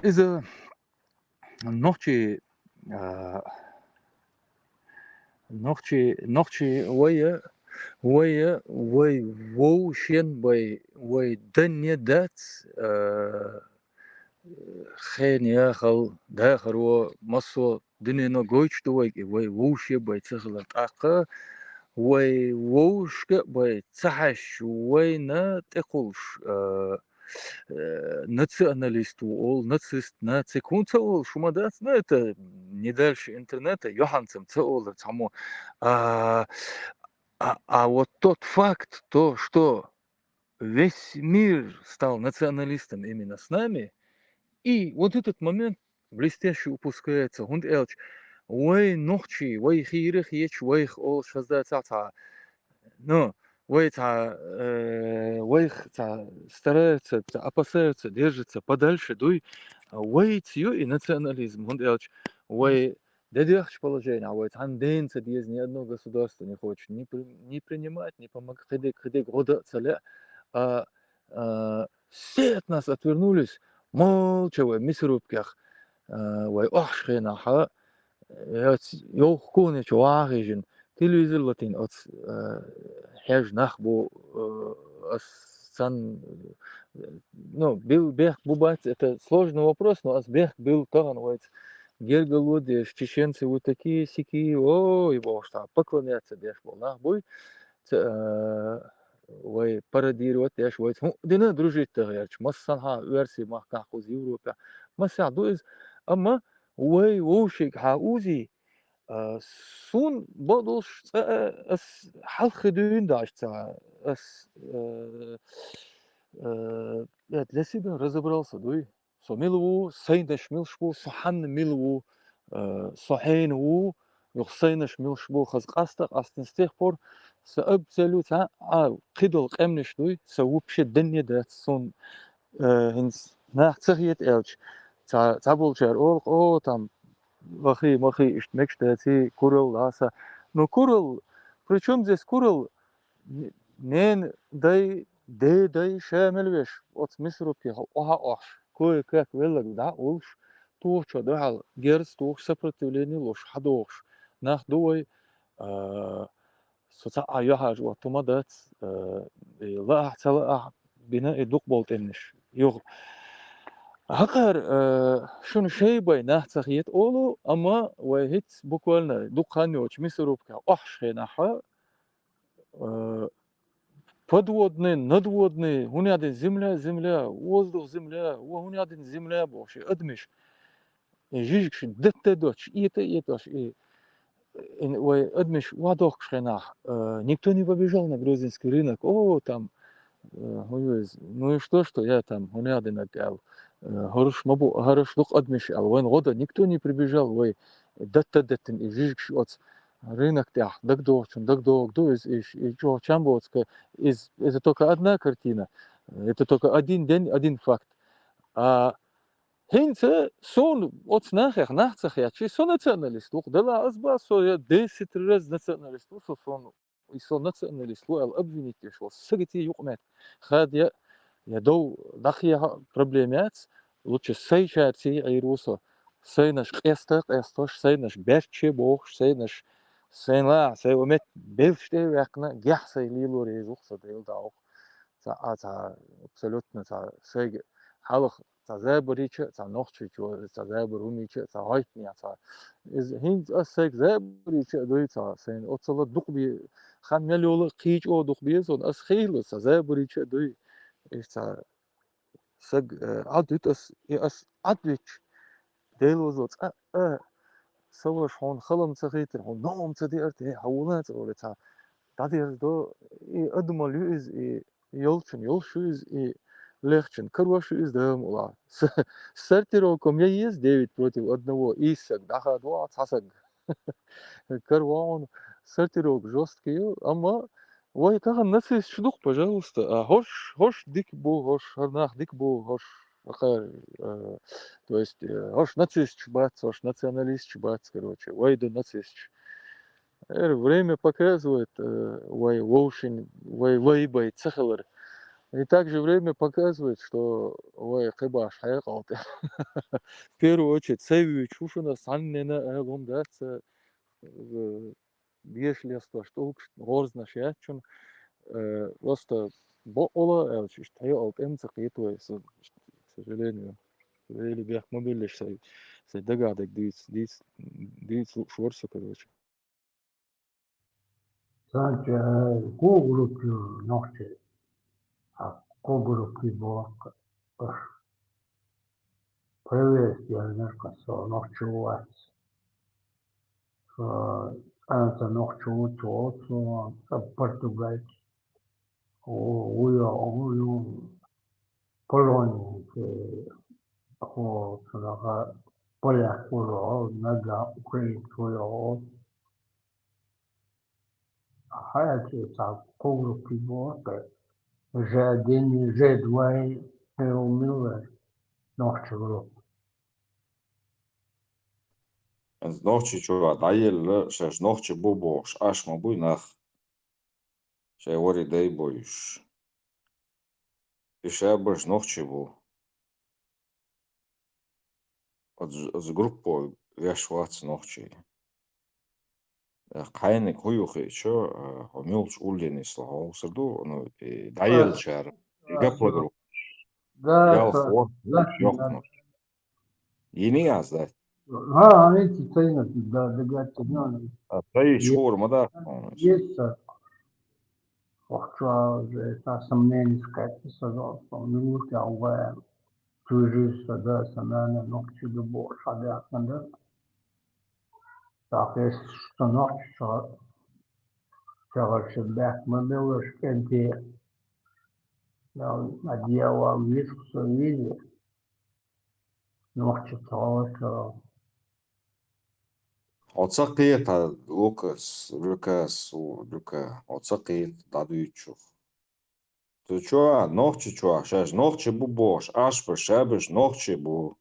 إذا نحكي آه، نحكي وي ووشين وي دنيا دات خين ياخل داخل مصو دنيا نو جويتش وي ووشي بي تخلط أقا وي ووشك بي تحش وينا تقولش националист ол, нацист, нацикунца ол, шумадас, ну это не дальше интернета, Йохансом ол, само. А, а вот тот факт, то, что весь мир стал националистом именно с нами, и вот этот момент блестяще упускается. Хунд элч, ой, нохчи, ой, хирих, еч, ой, ол, шазда, ну, стараются, опасаются, держатся подальше, дуй, и национализм. Он делает, дедяхч положение, тенденция, есть ни одно государство не хочет не принимать, не помогать, года целя, все от нас отвернулись, молча, мисрубках, охшренаха, يوخكون شواهجن تلويزر لاتين أتس حاج نخبو сан ну был бег бубать это сложный вопрос, но асбег был тоган вот гергалуды чеченцы вот такие сики о его что поклоняться бег был нахбой ой пародировать яш вот дина дружить тагерч массанха версии махках из Европе массаду из أما وشك هاوزي سون بدوش اس حلق دون داشت اس для себя разобрался, дуй. Со милову, сейдаш милшбу, сохан милову, сохейнву, юхсейнаш милшбу хазқастак, астын с тех пор с абсолютно قدل قمنش дуй, со вообще дня дать сон هنس ناخذ элч. Заболчар о там махи иштмекштати курал ласа. Но курал, причем здесь курал нен дай шамелвеш от мисрупи оха кое-как велик да улш тухчо да герц тух сопротивление лош хадош нах дуй соца аяхаж вот тумадат ла цала бина эдук болтенеш yok. Hakar şunu şey bay nahtsahiyet olu ama ve hiç bukvalna dukhanyoç misurupka ahşenaha подводные, надводные, он один земля, воздух земля, он один земля больше, адмиш, жижкш, детте дочь, и это, и адмиш, вадох шхенах, никто не побежал на грузинский рынок, о, там, ну и что я там, он один отдал. Хорош лук адмиш, а вон года никто не прибежал, даттен и жижкш от рынок тях, док и чё чамбоцка это только одна картина, это только один день, один факт. А хинце сон от нахцах я чи сон националист, дала азба со я 10 раз националист, со сон и сон националист, ал обвинить что сагити юкмет. Хад я дол дахия проблемят, лучше сейчати айрусо. Сейнаш эстош, сейнаш берче бог, сейнаш сейнла, сейомет белште вякна, гях сейлилу резух садел даух. Абсолютно сей халах забориче, нохчичо, заборумиче, хайтня, из хинт асек забориче дуйца, сейн отсала духби خميلول قيج أو دخبيز on as خيل سزابريش دوي إيش سج عدت as عدتش ديلوزوت سوى شون خلم تخيتر هون نوم تديرت حولات ولا تدير دو أدمل يز يلشو يز لخشن كروش يز دهم ولا سرتيروكم يز ديفيد против одного إيسك دخل دوا تحسق كروان سرتيروك жесткий أما وای تا نسیش شلوغ пожалуйста хош дик бу хош харнах дик бу хош ахар то есть хош нацист чбац хош националист чбац короче вай да нацист время показывает вай воушин вай бай цахалар И также время показывает, что ой, хибаш хайкалт. В первую очередь, цевью чушина саннена элундаться, вежливство, что грозно шачун, просто бола, элчиш, тайо эмцах етуэс, к сожалению. Или бях мобилиш сай дагадок диц шворса, короче. Sanki koguruplu nohti, a kogurupli bolak, prevesti neka so nohti uvac, anata nohti utu otu, a Portugais, ujo Poloniji, o sada Poljak ujo, naga Ukrajinci ujo, a hayati sa kogurupli bolak, Жадин, Жедвай, Мiller, Nohti. Nohči čuvā dajeli, šeš nohči buboš, ašma buj nach, še ori dejbojuš. Piše baš nohči bu. Od grupo veš vac nohči. Kajnik hujuhi čo, milč uljeni slaho usrdu, dajeli čer, gapla grup, jal Да, хво, да, jokno. Yeni yazdı. ها انت تسينك ده قاعد تجنون Tayi çuğurma da. есть وقتها تا سمين سكت سزا فمنو كأوه توجي سدا سمانة نقطة دبور حدا كندا تاقيس شتناق شغل شباك ما بيوش كنتي لو أديا ويسك سويدي نقطة تاوش Otsaqiyet Lukas, otsaqiyet daduyuçuq. Tu çuğa, nohçi çuğa, şaş nohçi bu boş, aşpır, şabiş, nohçi bu.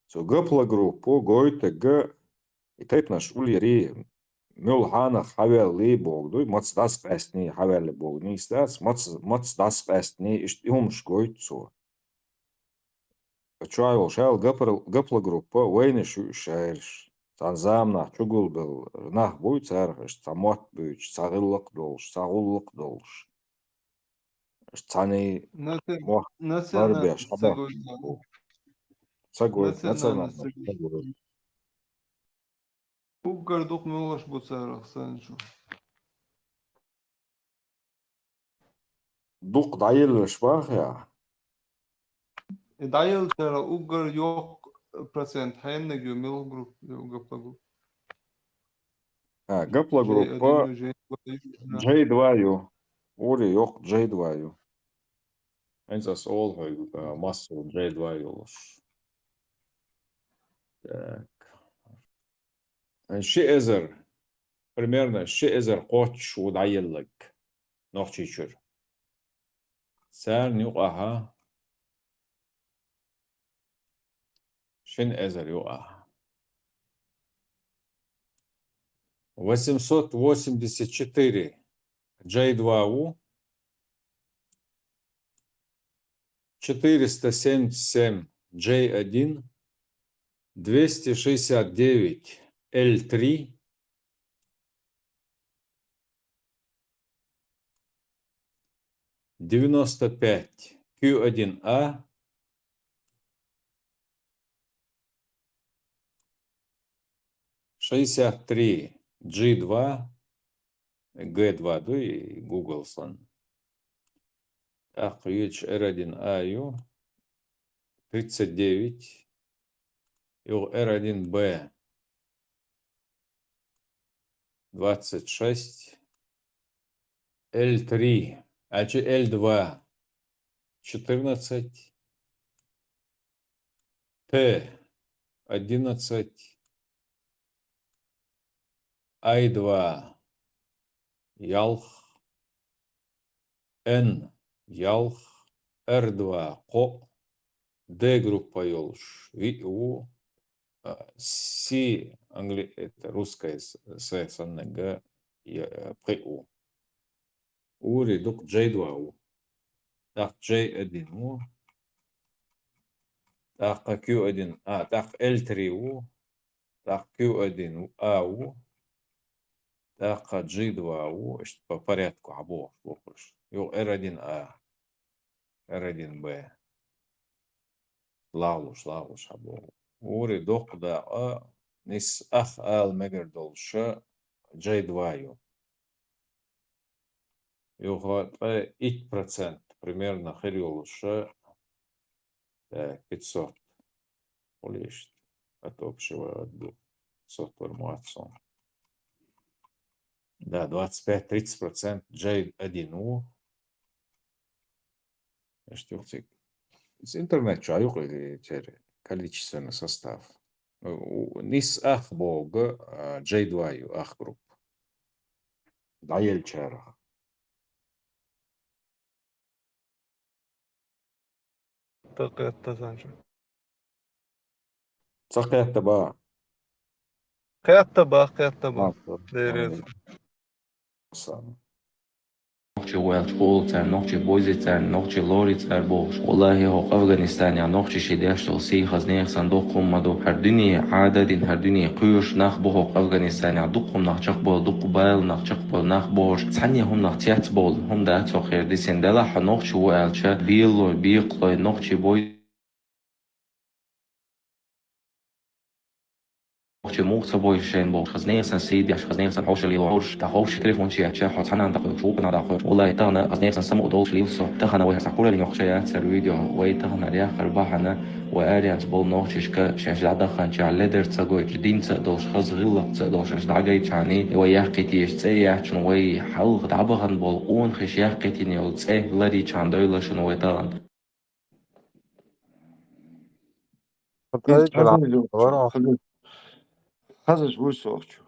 Tu gıpla grupu, goyte gı, itaytnaş ulyeri, mül hana haverli bogdu, mats das qestni haverli bogdu, istas, mats das qestni, ist ihumş goyt so. Çuğa yol şal gıpla grupu, veyni şu şairiş. Tanzamna çugul bil, nah buy çargış, tamot büyüç, sağıllık dolş, sağullık dolş. Tani moh Национально barbeş, haba. согласен. Sagoy, Национально nacional, согласен. Bu gardok mulaş bu sarık sancho. Duk dayılış bak ya. Dayıl tara ugar yok процент henne gö mil grup gapla grup. Ha, gapla J1 grupa J2. J2'yu. Uri yok J2'yu. Ensas olhoy masu J2'yu olur. Так. Шиэзер, примерно шиэзер qoch udayıllık. Nohçiçür. Sen yok aha. Шин эзер yok aha. 884 J2U, 477 J1, 269 L3, 95 Q1A, 63 G2, G2 и Google Sun. Aqyuch R1AU, 39, и R1B, 26, L3, L2, 14, T11, I2, Ялх, N, Ялх, R2, Ко, D группа Йолш, U, C, это русская С, СНГ, ПУ. У редук J2U. Так J1 у. Так Q1, так L3 у. Так Q1 А у. Так G2 у. По порядку обоих слухаешь. Йо R1A, R1B. Лавлуш обоих. Ури дохда нис ал мегердолш J2 ю. Його 1% примерно херилуш 500 лишь от общего 500 формаций. Да, 25-30% J1U. Что с интернет чаю количественный состав. Нис ах бога J2U ах групп. Даел чара. Тaqiyatda sancho. Цахета ба. Qayerda bor. Ладно. Derez. نقطة ويلتقول نقطة بوزيتر نقطة لوريتر بوش والله هو أفغانستان يعني نقطة شديش توصي خزنيخ صندوقهم مدو هر دنيا عدد هر دنيا قيوش نخ بوه أفغانستان يعني دقهم نخ بول دق بايل نخ بول نخ بوش ثانية هم نخ تيات بول هم ده تخير دي سندلا حنقطة ويلتش بيلو بيقلو نقطة بوي موقع بويشين بو خزنيسن سيد ياش خزنيسن حوش اللي وحوش تحوش كريف ونشي اتشا حوش حنا ندخل شوق ندخل والله تانا خزنيسن سمو دولش ليوسو تخنا ويا سحول اللي يخشيات سر فيديو وي تخنا ريا خرباحنا واريانس بول نوتش كا شاش دخن شا ليدر تسغوي جدين تسدوش خز غلا تسدوش دعجي تشاني ويا قيتيش تسيا شنو وي حلق تعبغن بول اون خش يا قيتيني يول تسي لري تشان دويلا شنو وي تان Hazır Hazır var yokçu. o. Hazır bu soğukçu.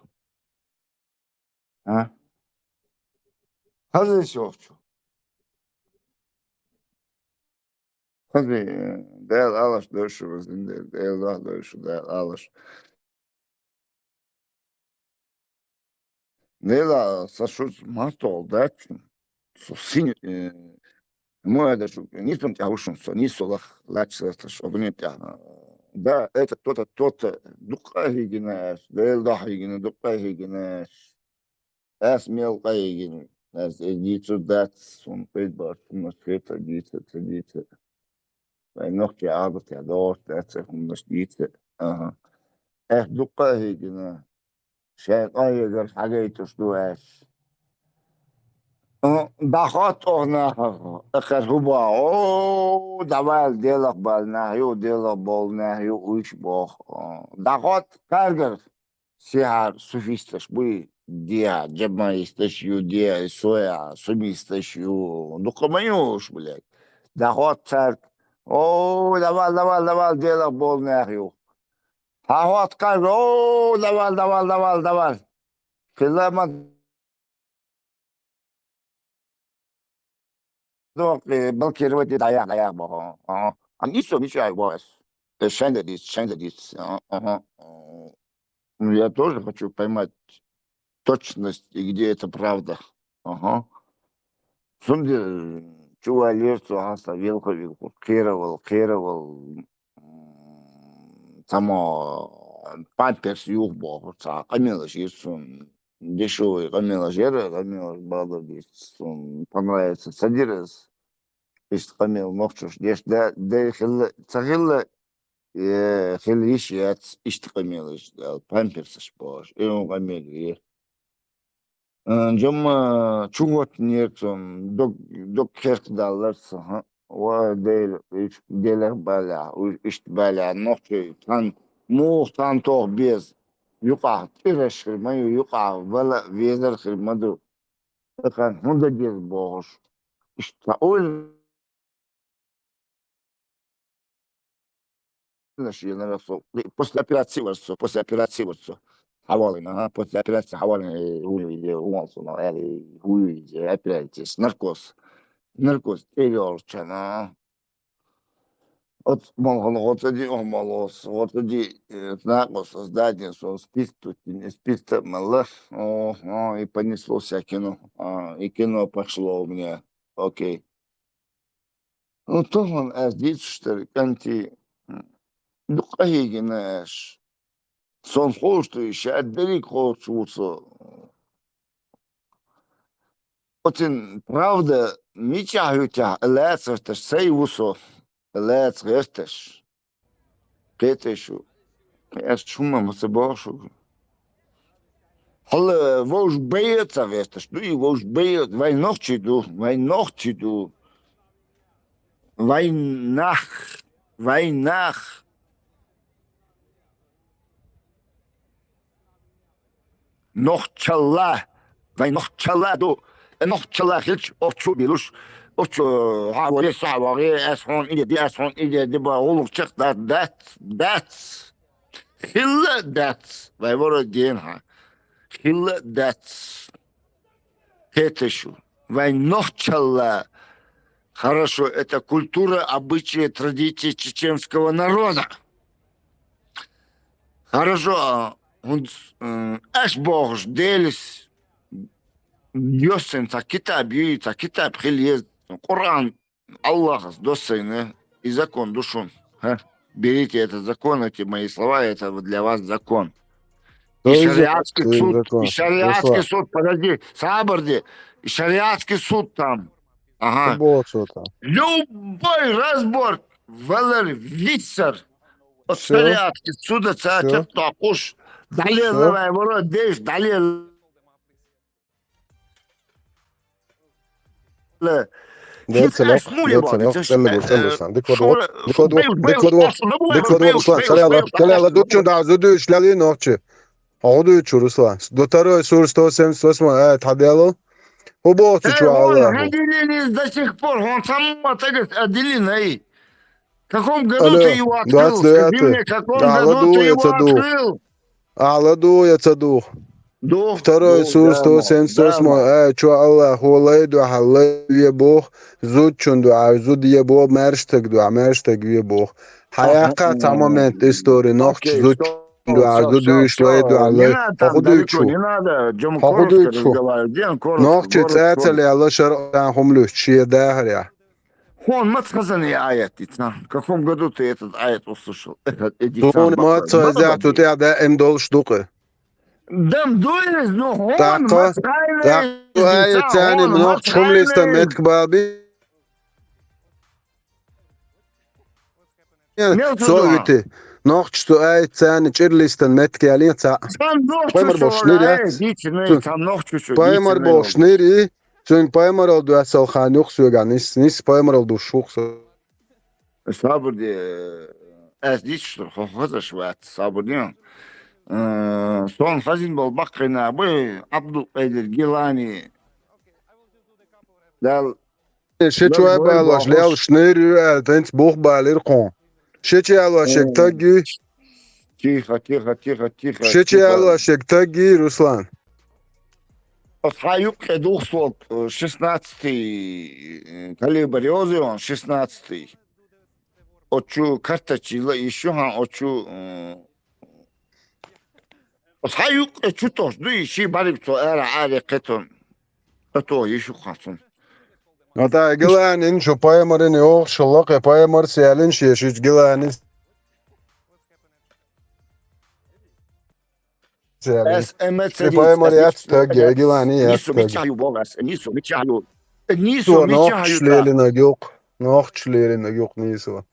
Ha? Hazır soğukçu. Hazır. Değil alış dövüşümüz. Değil daha dövüşü. Değil alış. Değil alış. Saçuz mastı oldu. Sin. Мой даже не там тяушимся, не солах, лачса, чтобы не тяна. Да, это кто-то, дукка хигинеш, да элда хигин, дукка хигинеш. Es мелка хигин. Es дицу дац, он придбар, он света дица. Weil noch gearbeitet, ja, dort, das ist um das Lied. Aha. Echt, du kannst شايف أيقر حاجات شدواش دخات أغناها أخر هو دوال ديلك بالناهيو ديلك بالناهيو ويش باخ دخات كارجر سيار سوفيستش بوي ديا جبما يستشيو ديا سويا سوميستشيو دقميوش блядь دخات царь давай ديلك بالناهيو هاوات كارجر давай كلما Donc, balki rivati dayak bo. Анисо мечай бос. Шендедис. Ага. Я тоже хочу поймать точность и где это правда. Ага. Сумде чува лерцу аса вилку кировал. Само памперс юг бо. Са камила ширсун. Дешевый камила жера, камила балдис. Понравится садирес. استقمل نقطش ديش ده خل خليش يات استقملش بامبرسش باش ايون قمل يه جم чугот нерцон док керк далларс ва делер баля ишт баля нохчи тан тан тох без юқа тиреш маю юқа вала везер хирмаду кан хунда без бош ишт ой после операции вот حوالي после операции حوالي هو وصلنا يعني هو операции наркоз эйор чана от монголо от тоді наркоз создание спит мало и понеслось кино и кино пошло у меня окей Ну, Тохман дитштер, канти, духагинеш. Сон хошту, шаддери хошуцо. Отин, правда, мичахютя, лецертеш, сейвусо, лецертеш. Кетешу. Я шумам се бошу. Alle woos beet westers, du je woos beet, wij nochtje doen, wij nochtje doen. Wij nacht. Nochtjala, wij nochtjala doen. En nochtjala hiç oçu bilus. Oçu havaya savaya esron ide de ba oluk çık that's hille that's. Wij worden geen ha. Hille that's. Кетешу. Wij nochtjala. Хорошо, это культура, обычаи, традиции чеченского народа. Хорошо, аш бог делись, дёсенца, китаб юица, китаб хильез, Коран, Аллах, досыны и закон душун. Берите этот закон, эти мои слова, это для вас закон. И шариатский суд, подожди, Сабарди, и шариатский суд там. Ага. Болото. Любой разбор, Валер Виссер, от Всё. шариатский суда, Всё. это токуш, далее Всё. лавай, ворот, деш, далее. Detsel yok, selle Ruslan. Dikvador Ruslan, şalala dutçun da zudu işlali nohçu. Ağdu üçü Ruslan. Dotaro sur 178, evet hadiyalo. O bu otu çu Allahu. Родились до сих пор, он сам мотогас отделенный. В каком году ты его открыл? Скажи мне, в каком году ты его открыл? Ağladı yatsadı. Второй сур 178, çu Allah olay du halay bu. Zudçun du zud ye bu merştek ye bu. Hayaka tamamen история nohçu zud. Не надо, Джом коротко разговаривать. Где он коротко? Nohçu tsetsel Allah şar'dan humlu çiye dahar ya. Он матхазани аят. В каком году ты этот аят услышал? Он матца зяту те да эмдол штуки. Дам дуэль, но он матхайный. Аят цани много шумлиста меткбаби. Совети. Nohçu ayet цани чирлистан меткалин ца. Паймар boşnir ya. Паймар boşnir. Çünkü payımar oldu asal xan yok sögen. Nis payımar oldu şuq. Sabır diye. Ez diçtir. Hoxaza şuat. Sabır diye. Son hazin bol bakına bu Abdülkadir Gilani. Dal. Şeçoy bağlaş. Leal şnir eltens buh balir kon. Şeçoy şektagi. Тихо. Şeçoy şektagi Ruslan. Хаюк 216 калибр он 16. Очу карточила еще очу Хаюк чутош, ну ищи барипто эра аре кетон. Это еще хатун. Ata gilanin şu paymarın yok şallak paymar seyalin şeşiç gilanin. Es emet paymar yat tagi gilani yat tagi. Nisu miçayu. Nohçulerine yok. Nohçulerine yok neyse var.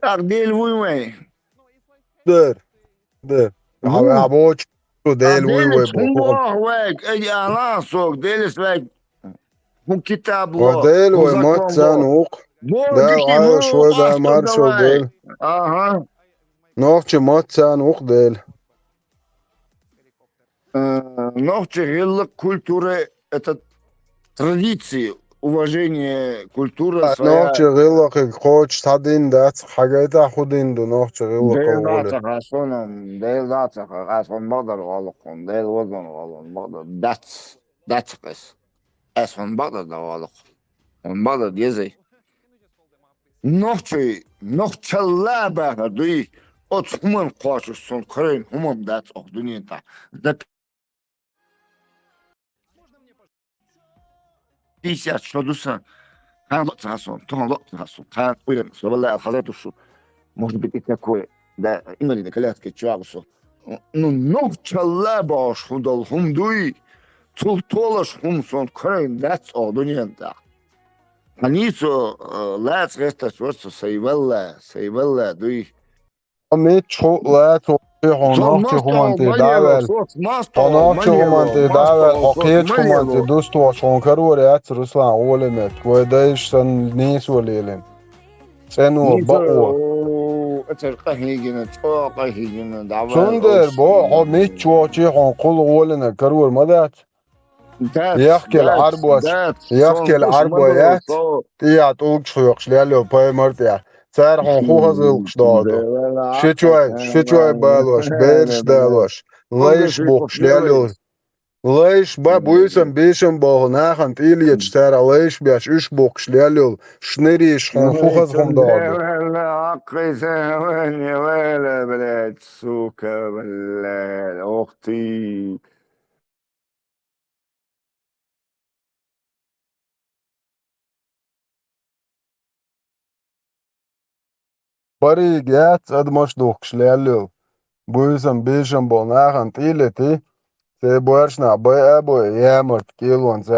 Так değil vuymayı. Der. Aboç del vuy bu. Ey ana sok delis ve bu kitabı. O del vuy matsan ok. Da ay şoy da mar şo del. Ага. Nohçu matsan ok del. Nohçu yıllık kültürü это традиции, уважение культуры своя. Nohçu yıllık koç tadin da hagayta hudin do nohçu yıllık Değil dağıtsa aslan bağdar oğlukun, değil vazan oğlun bağdar. That's kız. Aslan bağdar da oğluk. On bağdar diyezey. Nohçalla bağdar duy. Ot human koşuşsun, kırın human that's ok dünyada. That 50 что дуса. Хан уйрен, соболе хазатушу. Может быть, и такое. Да, именно колядки чуагусу. Ну, новчалла баш худал хумдуи. Тултолаш хумсон крайн that's all дуньянта. Анисо лац реста сорсо сейвелла дуи. Mitchu laatu So honokchi masto humanti maniero, davel. so Honokchi humanti davel. Okiech humanti maniero. dustu shonkaruri ats Ruslan olemet. Kvedaish san niswalilin. Senu ba'u. Niso اترقهيجنا تقاقهيجنا دعوال Sunder اوش bo ho mitchu chi honkul olena karur madat. Son يحكي كوش مدرو العربيات so تيات اوكش لالو باي مرتيا صار هون خوها زلقش دادو شتوي بالوش بيرش دالوش ليش بوكش لالو ليش با بويسم بيشم بو ناخن تيليتش تارا ليش بياش اش بوكش لالو شنريش هون خوها زهم دادو ولا بلاد سوكا ولا اختي بريجات اد مش دوكش لالو بويسم بيشم بو ناخن تيليتي Te borsnā boja jāmart kilons,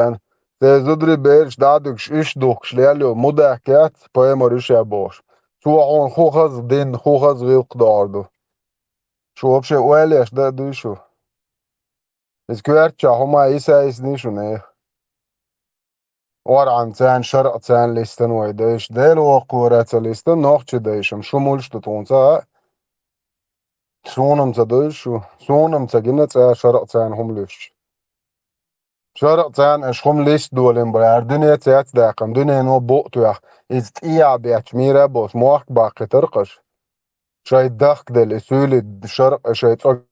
te zudri bērš dādukš išdukš lielio mudēkēt, poemar išēboš. Šo on hohaz din, hohaz vilk dārdu. Šo apšie oēlieš dēdu išu. Es kvērčā homā isējas nišu ne. Oran cēn šarā cēn listen vai dēš dēlu oku rēca listen, nohči dēšam, šumulštu tunca, Sonam ca dēšu, sonam ca ginec šarā cēn humlišķi. شرق تان اشخم ليش دولين برار دنيا تيات داقم دنيا نو بوقتو إز تيا بيش ميرا بوس موك باقي ترقش شاي داق دل اسولي شرق شاي ترق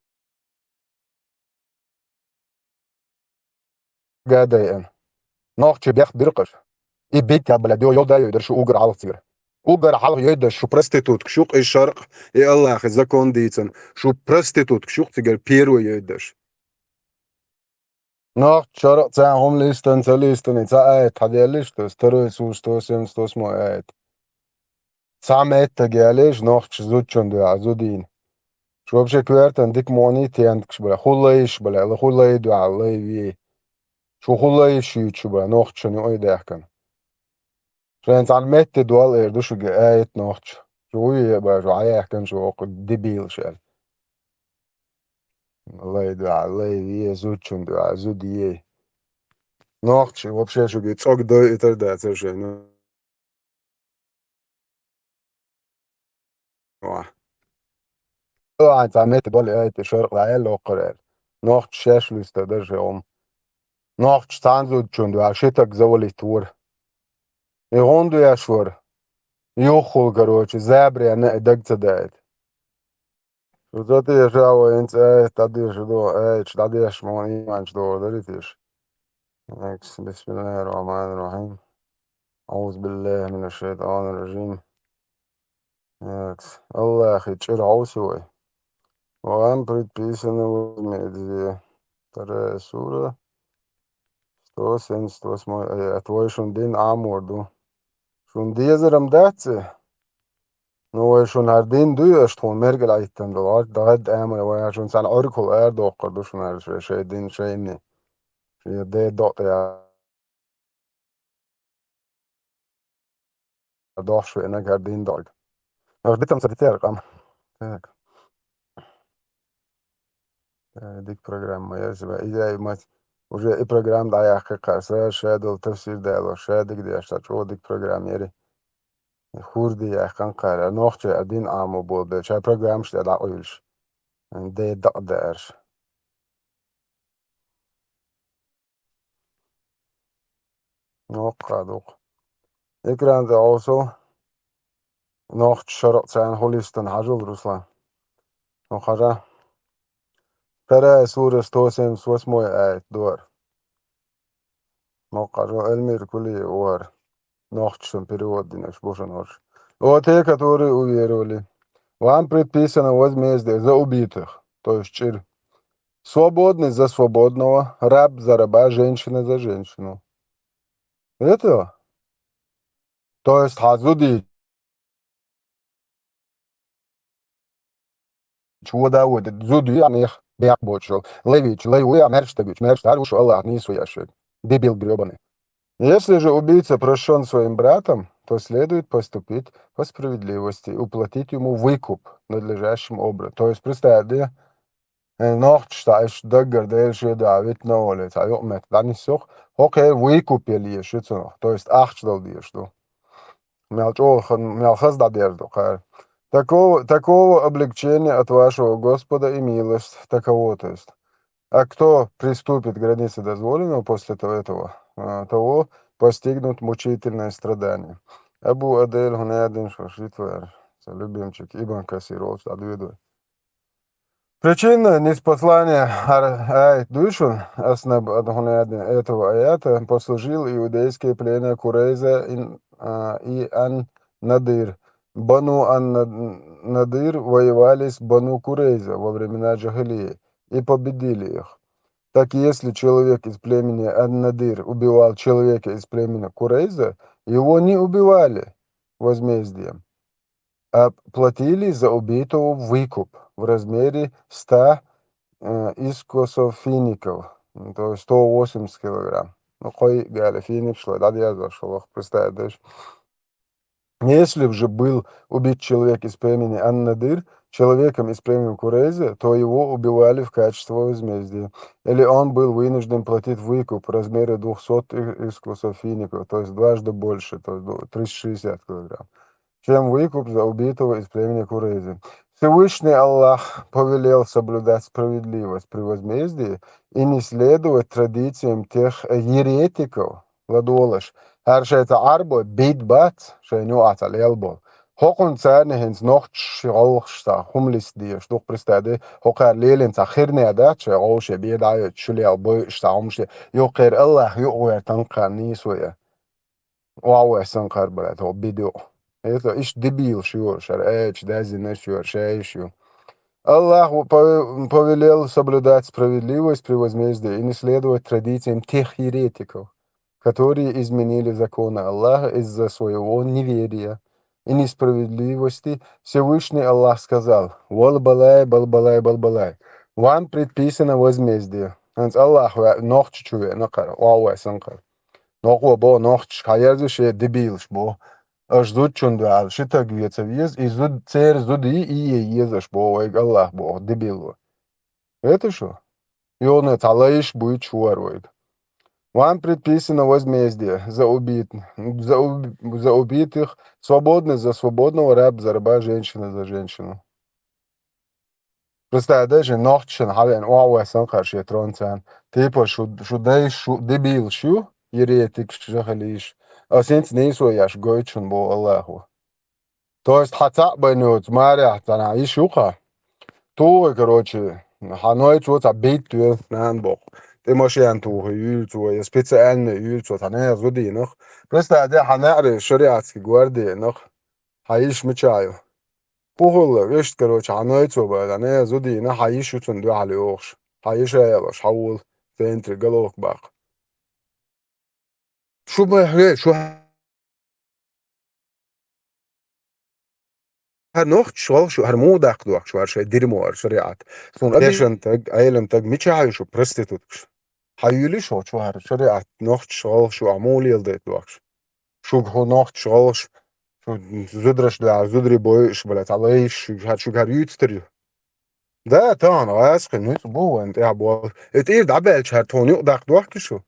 قادين نوخش بيخ برقش إي بيت يا بلديو يودا يدر شو أوغر على تصير أوغر على يدر شو برستيتوت كشوق إي شرق إي الله خزا كونديتن شو برستيتوت كشوق تيجر بيرو يدرش Nacht شرق تان هم ليستن تليستن إتا هدي ليشتوس تروي سوستوس يمستوس مو Samet gelиш nohch zuchund azudin. Shobshe kwertan dik moni tiandksh bla khulayish bla la khulay du alayvi. Shu khulayish yuch bla nohch ni oydahkan. Shen salmet dual erdu shu ayet nohch. Shu ye ba shu ayahkan shu debil shel. Lay du alayvi zuchund azudie. Nohch вообще shu ge tsog do iter da shen. Anzi, samet dual ayet shorq ayel oqrer. Nohch shesh lustader shom. Nohch tanzud shitak завалить твор. И гонду я швар. Юхул, короче, забря на дагцадает. Что ты я жаво инце, тады ждо, тады я шмон иман ждо, даритиш. بسم الله الرحمن الرحيم. أعوذ بالله من الشيطان الرجيم. الله أخي تشير عوسوي. وأن предписано в медиа. Вторая сура. 178 аят. Твой шундин аморду. Шундизерам датсе. Nu schon har din du schon mer geleiten da hat einmal war schon sein Oracle doch du schon er din scheine de dort ja doch schon انا قاعدين dort aber bitte am sekretär kam так ديك программа я себя إذا ما уже и программа да я как шедл تفسير ده شاد где что что ديك программа يري خورد يا كان قال نوخت ادين عام بود شا программа что да ойлш de دقدرش نوقع ekran da also Nacht شرق zijn holistan hajul Ruslan. Nog haja. Tara sura stosem swasmoy ayet door. Nog haja elmir kuli war. Nacht schon period dinesh boshan hor. O te katori uveroli. Вам предписано возмездие за убитых, то есть чир. Свободный за свободного, раб за раба, женщина за женщину. Это То есть хазуди чего даводит, зуди них бяк бочил, левич, левуя, мерштагич, мерштаруш, Аллах, не суяшек. Дебил гребаный. Если же убийца прощен своим братом, то следует поступить по справедливости и уплатить ему выкуп надлежащим образом. То есть, представьте, nacht stijgt dagger deze David nolet. А ёк мет, да не сох. Окей, выкупили еще цену. То есть, ахчдал дешду. Мялхаз да дежду. Такого облегчения от вашего Господа и милость таково, то есть. А кто приступит к границе дозволенного после этого, того постигнут мучительное страдание. Абу Адель Гунядин Шашитвер, любимчик, Ибн Касиров, отведу. Причина ниспослания душу Аснаб Адхунядин этого аята послужил иудейское племя Курейза и Ан-Надыр. Бану Ан-Надыр воевали с Бану Курейза во времена Джахилии и победили их. Так если человек из племени Ан-Надыр убивал человека из племени Курейза, его не убивали возмездием, а платили за убитого выкуп в размере 100 искосов фиников, то есть 180 килограмм. Ну, кой галя финик шло, да, я зашел, представляешь. Если же был убит человек из племени Ан-Надыр человеком из племени Курейза, то его убивали в качестве возмездия. Или он был вынужден платить выкуп в размере 200 искосов фиников, то есть дважды больше, то есть 360 килограмм, чем выкуп за убитого из племени Курейза. Всевышний Аллах повелел соблюдать справедливость при возмездии и не следовать традициям тех еретиков, ладолаш. Herrschte Arbo bidbat, schenu atal elbo. Hokun царни хинс нохт шолхста хумлис ди штук пристаде хокар лелен цахирне да че оше беда чули албо штаумше йокер Аллах йоер танкар нисоя. Вау санкар брат о бидо. Это иш дебил шур шар эч дазин шур шейшу. Аллах повелел соблюдать справедливость при возмездии и не следовать традициям тех еретиков, которые изменили законы Аллаха из-за своего неверия и несправедливости. Всевышний Аллах сказал: «Вал-балай, бал-балай, бал-балай». Вам предписано возмездие. Аллах нох чуве накар, вауэ санкар. Нохо бо нох чхаязуше дебилш бо. Аж зуд чундуал, шита гвеца вез, и зуд цер зуди и езаш бо, Аллах бо, дебил. Это что? И он это алаиш будет чуарует. Вам предписано возмездие за убитых, свободный за свободного, раб за раба, женщина за женщину. Представляешь, ночен, хавен, уауэсан, харши, тронцан. Типа, шудей, дебил, шу, еретик, шахалиш. А сенс не сояш, гойчун, бо Аллаху. То есть, хата бэнют, маря, тана, и шуха. То, короче, ханой цуца бит, нан бог. Det måste jag inte ha speciellt ut han är så det nog. Просто det han är шариатский гвардии nog. Хаиш мечаю. Похол, видишь, короче, оно это было, не зуди, на хаиш утун два алёш. Хаиш я шаул центр головок бак. Шо бы, шо nog شو هرمودك دوك شو هالشيء ديرمو شريعات سون اديشن تاج ايلم تاج ميتشاي شو برستيتوت حيولي شو هالشريعات nog شو عمولي يلديت دوك شو هو nog شو زدرش ده زدري بويش بلات عليش شو هاريوتستري ده تان اسخ نيت بو انت يا بو اتير دبل شرطوني داك دوك شو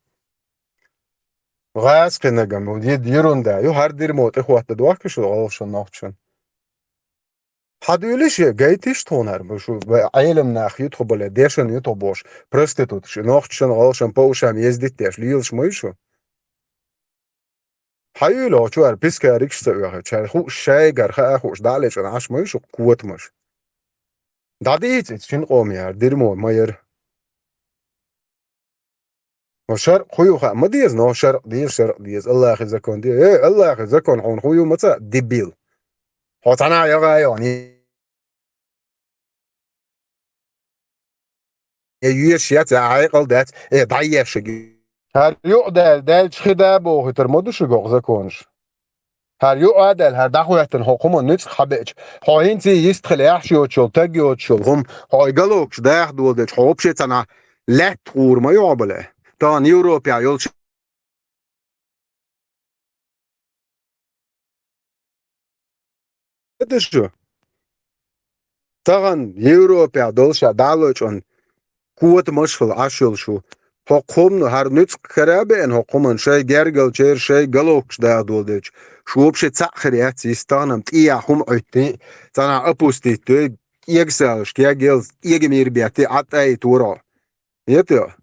غاس كنغم ودي ديرون ده يو هر دير موت اخوات دوك شو غوش نوخشن حدولش جايتش تونر بشو عيلم ناخ يدخل بلا ديشن يطبوش برستيتوت شو نوخشن غوشن بوشن يزدت ديش ليلش ميشو حيلو شو بيسكا ريكش تاخ شار خو شايغر خا خوش دالش عاش ميشو قوت مش داديت شين قوم يا ديرمو ماير وشر خويو خا ما ديز نو شر ديز الله يخزكون دي ايه الله يخزكون عون خويو متى ديبيل هوتانا يا غايوني يشيات عاقل دات ضعيف شي هر يقدر دال خدا بو ترمدو شو غزكونش Her يقعد her دعوة حكومة نتس خبيج هاين زي يستخل يحشيوت شل تجيوت شل هم هاي قالوكش ده دولدش حوبشت أنا لا تقول ما يعبله تان يوروبيا يلش شو تان يوروبيا دولش دالوش أن قوة مشفل عشل شو حكومة هر نتس خرابة إن حكومة شيء جرجل شيء شيء قالوكش ده دولدش شو بشت سخر يستانم تيا هم أيتي تنا أبوستي تي يكسرش كيا جيلز يجمير بيتي عطاي تورا يتيا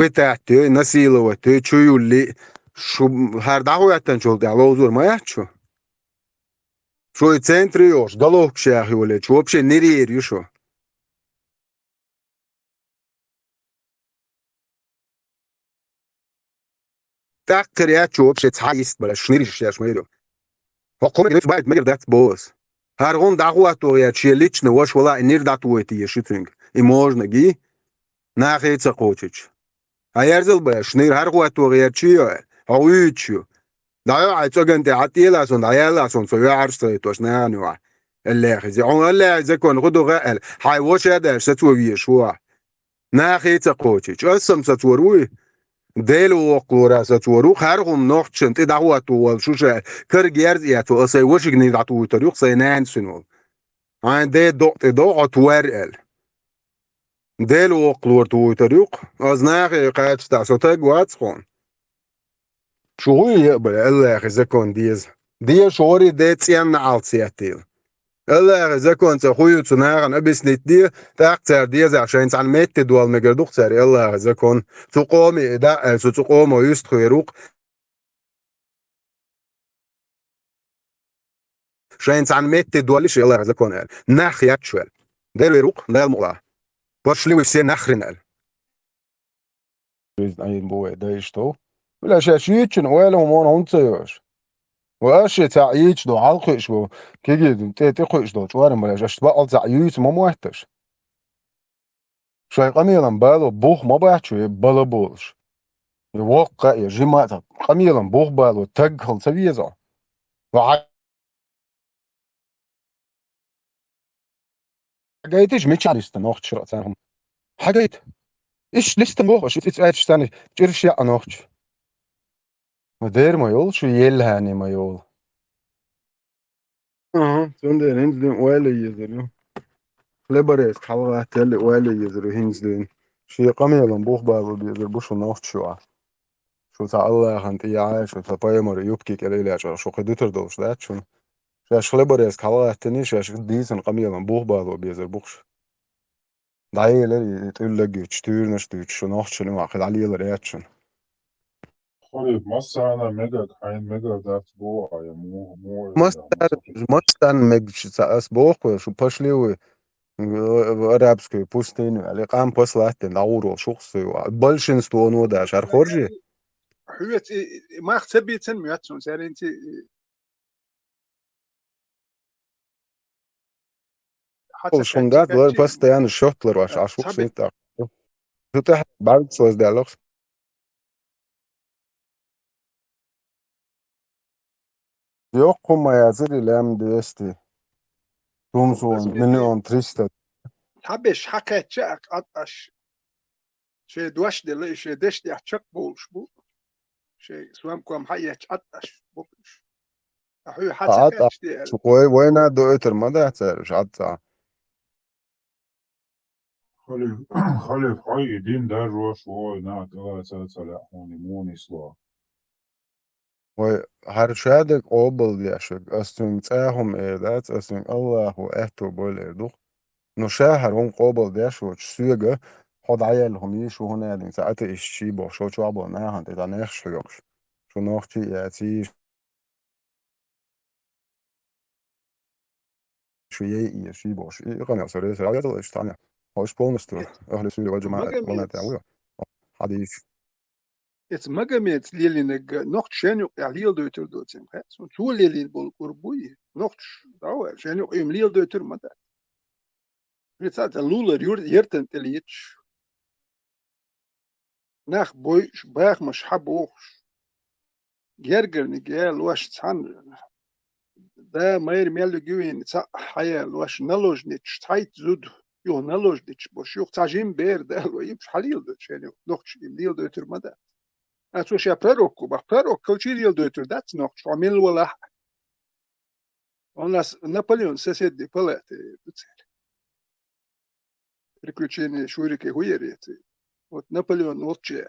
بتاعتي نسيلوتي تشيولي شو هر دعوة تنشل ده لوزور ما يحشو شو يتسنتريوش قالوكش يا أخي ولا شو بشي نرير يشو تأكر يا شو بشي تحايست بلا شنيرش يا شميرو حكومة نفس بعد مير دات بوس هرغون دعوة تو يا شي ليچنا وش ولا نير داتويتي يشتنج и можно ги нахеца хочешь а ярзел бля шнир харгуа то я чио хауичу да я ацоген те атила сон да яла сон со я арсте то шнануа اللي خزي on اللي زكون غدو غال هاي وش هذا ستوي شو ناخيца хочешь اسم ستوروي ديلو وقورا ستورو خارغم نوختشن تي دعوة تو شوشة كرج يرزي تو اسي وش جني دعتو تريق سينان سنو عن دي دو عطوار ديلو وقلور تو تريق ازناخي قاعد تاسوتك واتسخون شو يقبل الله خزكون دي شوري دي تسيان عالسياتيل الله خزكون تخويو تناغن ابس نت دي تاقتر دي عشان عن مت دول مقردوق تاري الله خزكون تقومي دا تقوم ويستخيروق شاين عن مت دولش الله خزكون ناخ ياتشوال ديلو يروق لا المقلا برش لي ويسي ناخرين ein boy da isto ولا شاشيتشن ولا مون هونتيوش واش تعيش دو عالقش بو كيجي تي تقش دو شوارم ولا جاش بقى زعيوت ما موحتش شاي قميلا بالو بوخ ما بحشو بلا بولش يوقع يا جماعة قميلا بوخ بالو تقهل سبيزا وحاجيتش مش عارف نوخت شرطانهم حاجيت ايش لسه بوخ ايش تتعرفش تاني تشرش يا نوختش ودير ما يولش يلهاني ما يول سندر هنزدين ولا يزرو لبريس حلقة تل ولا يزرو هنزدين شي قميلا بوخ بالو بيزر بوش نوخت شو تاع الله خنت يعيش شو تبايمر يبكي كليلة شو قدوتر دوش دات شو شاش خلبريس حلقة تاني شاش ديسن قميلا بوخ بالو بيزر بوخش دعيلة تقول لك تشتير نشتير شو نوخت شنو واخد عليه لرياتشن خلي مثلا ميجا كاين ميجا دات بو يا مو مستن مگش ساس بوخ شو باشليو арабской пустыни ali قام послатен науру шухсы большинство ну да шархоржи Hyöt macht sebitsen myatsun serinti шунгат лор постоянно шотлер ваш ашух сета тут بعد سوز диалог yok ma yazır ilam desti Tumsun milyon 300 tabeş hakatça ataş şey duaş deli şey deş diye çok bolmuş bu şey suam kom hayaç ataş bolmuş ahü عطا hatsa diye شو وين دوتر ما ده تعرف عطا خلي هاي دين دار روش وای نه تلا هوني موني سوا وهر شادك قبل ياشك أستون تاهم إيدات أستون الله وأهتو بول إيدوخ نو شهر هم قبل ياشوش سيجا خد عيالهم يشو هنا دين ساعات إشي بو شو عبو ناهن تدا نيخش يوكش شو نوختي ياتي شو يي شي بوش يقنع سوري سرعة يدل إشتانيا هوش بولنستو أهل سوري والجماعة وما تعويا حديث et magamet lelinek noch schön ja liel deuter dort sind so zu lelin bol kurbuy noch da schön im liel deuter ma da jetzt hat luler yerten telich nach boy bach mach haboch جرجرني جيال واش تحن ده ماير ميل جوين تاع حيال واش نلوج نيتش تايت زود يو نلوج نيتش بوش يو تاجين بير ده لو يمش حليل ده يعني نوخش يمليل ده ترمدا اتو شي بروكو بروك كلشي ده تر دات نوخش عمل ولا الناس نابليون سيسيد دي بلات ريكوتشيني شوريكي هويريت وت نابليون وتشي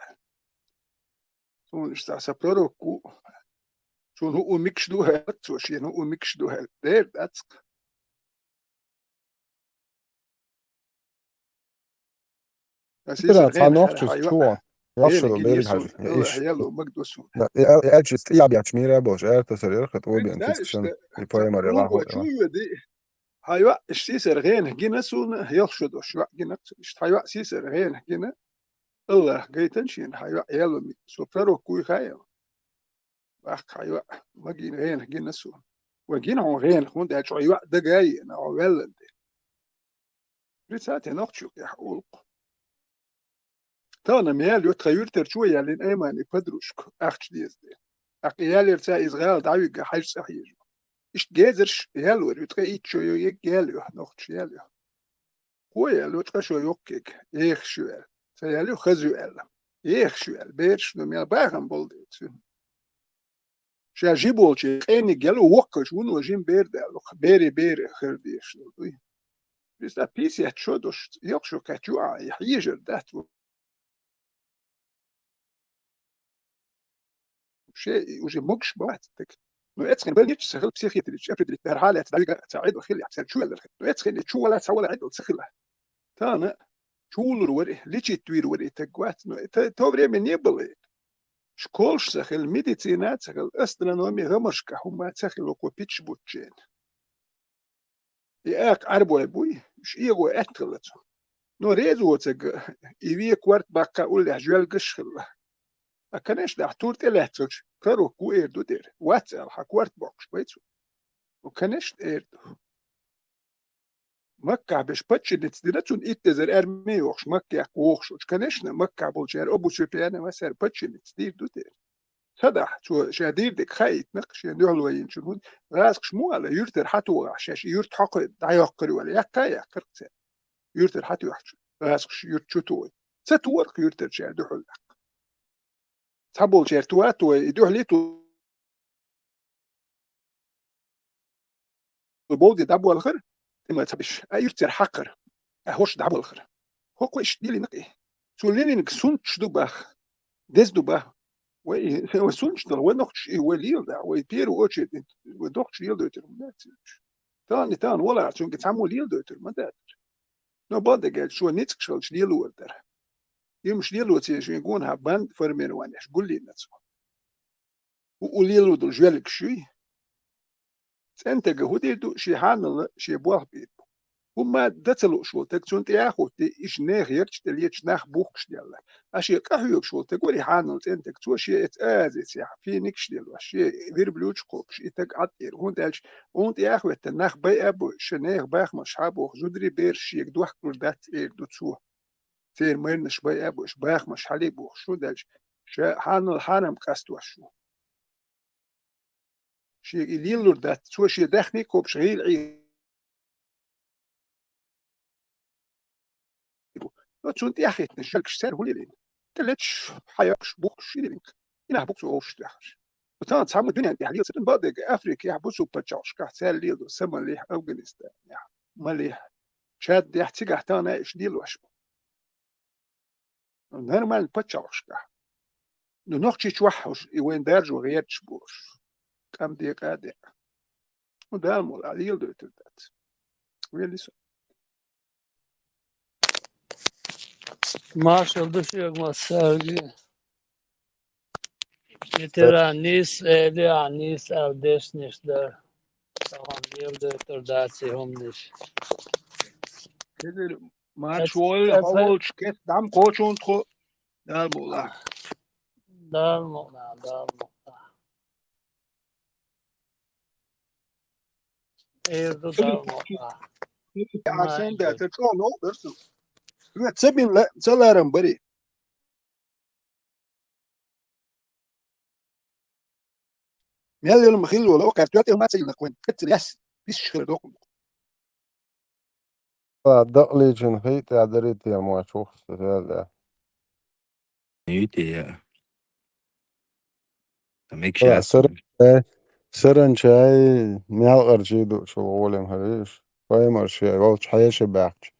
سون اشتا سبروكو سون هو ميكش دو هات سوشين هو ميكش دو هات دير داتس ترى اسيسر غين تصنع خير شو حيوة شو غين يفشل جين بيرك يسون حاجة الله إيش يلو مقدسون اجي يا بيعمل باش تصير خط هو بيعمل لا تسكسن اشتا يبقى مرة لا روغو هو شو يدي حيوة اشتيسر غين جين سون يلشدو شو جين اشت حيوة سيسر غين جين الله جيتنشين حيوة يلو سوبروكو خايو اخ حيوة ما جين غين جين سون وجين هو غين خون ده حيوة ده جاي انا عوال رسالتي نقشو يا حقوق تانا ميال يتخير ترشوية لين ايمان يفدروشك اخش ديز دي اقيال يرسا ازغال دعوي حاج صحيح اش جازرش يالو يتخيل شو يك يالو نقش يالو هو يالو تخشو يوكيك يخ شوال سيالو خزو يالا يخ شوال بيرش نميال باغم بولديت شا جيبول شي اني جالو وقش ونو جيم بير دالو بيري بيري خرديش بس لا بيس يتشودش يقشو كاتيوا يحيجر داتو شيء وجه مقش بواتك نو اتسخن بل سخل بسيخيتريش افريدريك بهر حالة تعيد وخيل يحسن شو ولا نو اتسخن شو ولا تسوى عدل سخله تانا شول وري ليش توير وري تقوات نو توري من يبلي شكولش سخل ميديسينات سخل استرونومي غمشكا هما سخل وكو بيتش بوتشين ياك اربو ابوي مش ايغو اتلتو نو ريزو تق يبي كوارت باكا ولا جوال قشخل أكنش ده تورت إلهتش كارو كو إيردو دير واتسال حكوارت بوكش بيتسو وكنش إيردو مكة بش بتش نتسدينتون إتزر أرمي وخش مكة وخش كنشنا مكة بولجير أبو سفيان وسر بتش نتسدير دو دير صدح شو شادير ديك خايت نقش ينهلو ينشون راسك شمو على يرتر حتو عشاش يرت حق دايقري ولا يكا يكرت يرتر حتو عشاش راسك يرت شتوي ستورك يرتر شادو حل تحبول شيرتوات ويدوه ليتو بودي دابو الخر ما تبش يرتر حقر هوش دابو الخر هو كويش ديلي نقي سوليني نك سونش دوباخ ديز دوباخ وسونش دل ونقش وليل دا ويبيرو اوتش ودوقش يل دوتر تاني ولا عشان كتعمو ليل دوتر ما دات نو بعد قال شو نيتك شلش ليل ودر يمش ليل وتي شو يكون هبان فرمين وانش قول لي نتسو وليل ودل جوالك شوي انت قهودي دو شي حان شي بواه بيت هما دتلو شو تكسون تياخو تي إيش ناخ يرش تليتش ناخ بوكش ديالله أشي قهوة شو تقولي حانل أنت كتو شيء إتآزي سيح في نكش ديالو شيء غير بلوش قوبش إتك عطير هون تالش هون تياخو تناخ باي أبو شناخ باخ مش حابو زودري بير شيء دوح كردات إير دو تسوه تير ميرنش باي أبو إش باخ مش حالي بوخ شو دالش شا حانل حانم قاستو شو شيء إليلور دات سو شيء داخني كوبش غير عيد تون تياخي تنشلك شتار هو لين تلتش حياكش بوكش لين إنا بوكس أوش تاخش وتان تعمل الدنيا دي حاليا سبن بعد أفريقيا يحبسوا بتشاوش كحتال ليدو سما ليه أفغانستان يعني ما ليه شاد دي احتيجا تانا إيش دي لوش نورمال بتشاوش كح نوخشي توحش وين دارجو غير تشبوش كم دي قادة وده المول عليه دو تدات ويلي سو Marshall düşüyor sergi. Veteranis eli anis avdesnişler. Tamam yıldır dersi homniş. كده ما شوي حول شكيت دعم كوشون تخو ده المول Dalma. Evde dalma. عشان ده ترجع نو برسو تسبين لا سلارم بري ميل يوم خيل ولا وقع تواتي ما تسيلنا كوين كتر ياس بيش خير دقليجن هيت عدريت يا ما شوف هذا Nyttige. De ik zat سرن شاي ميال أرجيدو شغولهم هريش فاهم أرشي غوش حياش باكش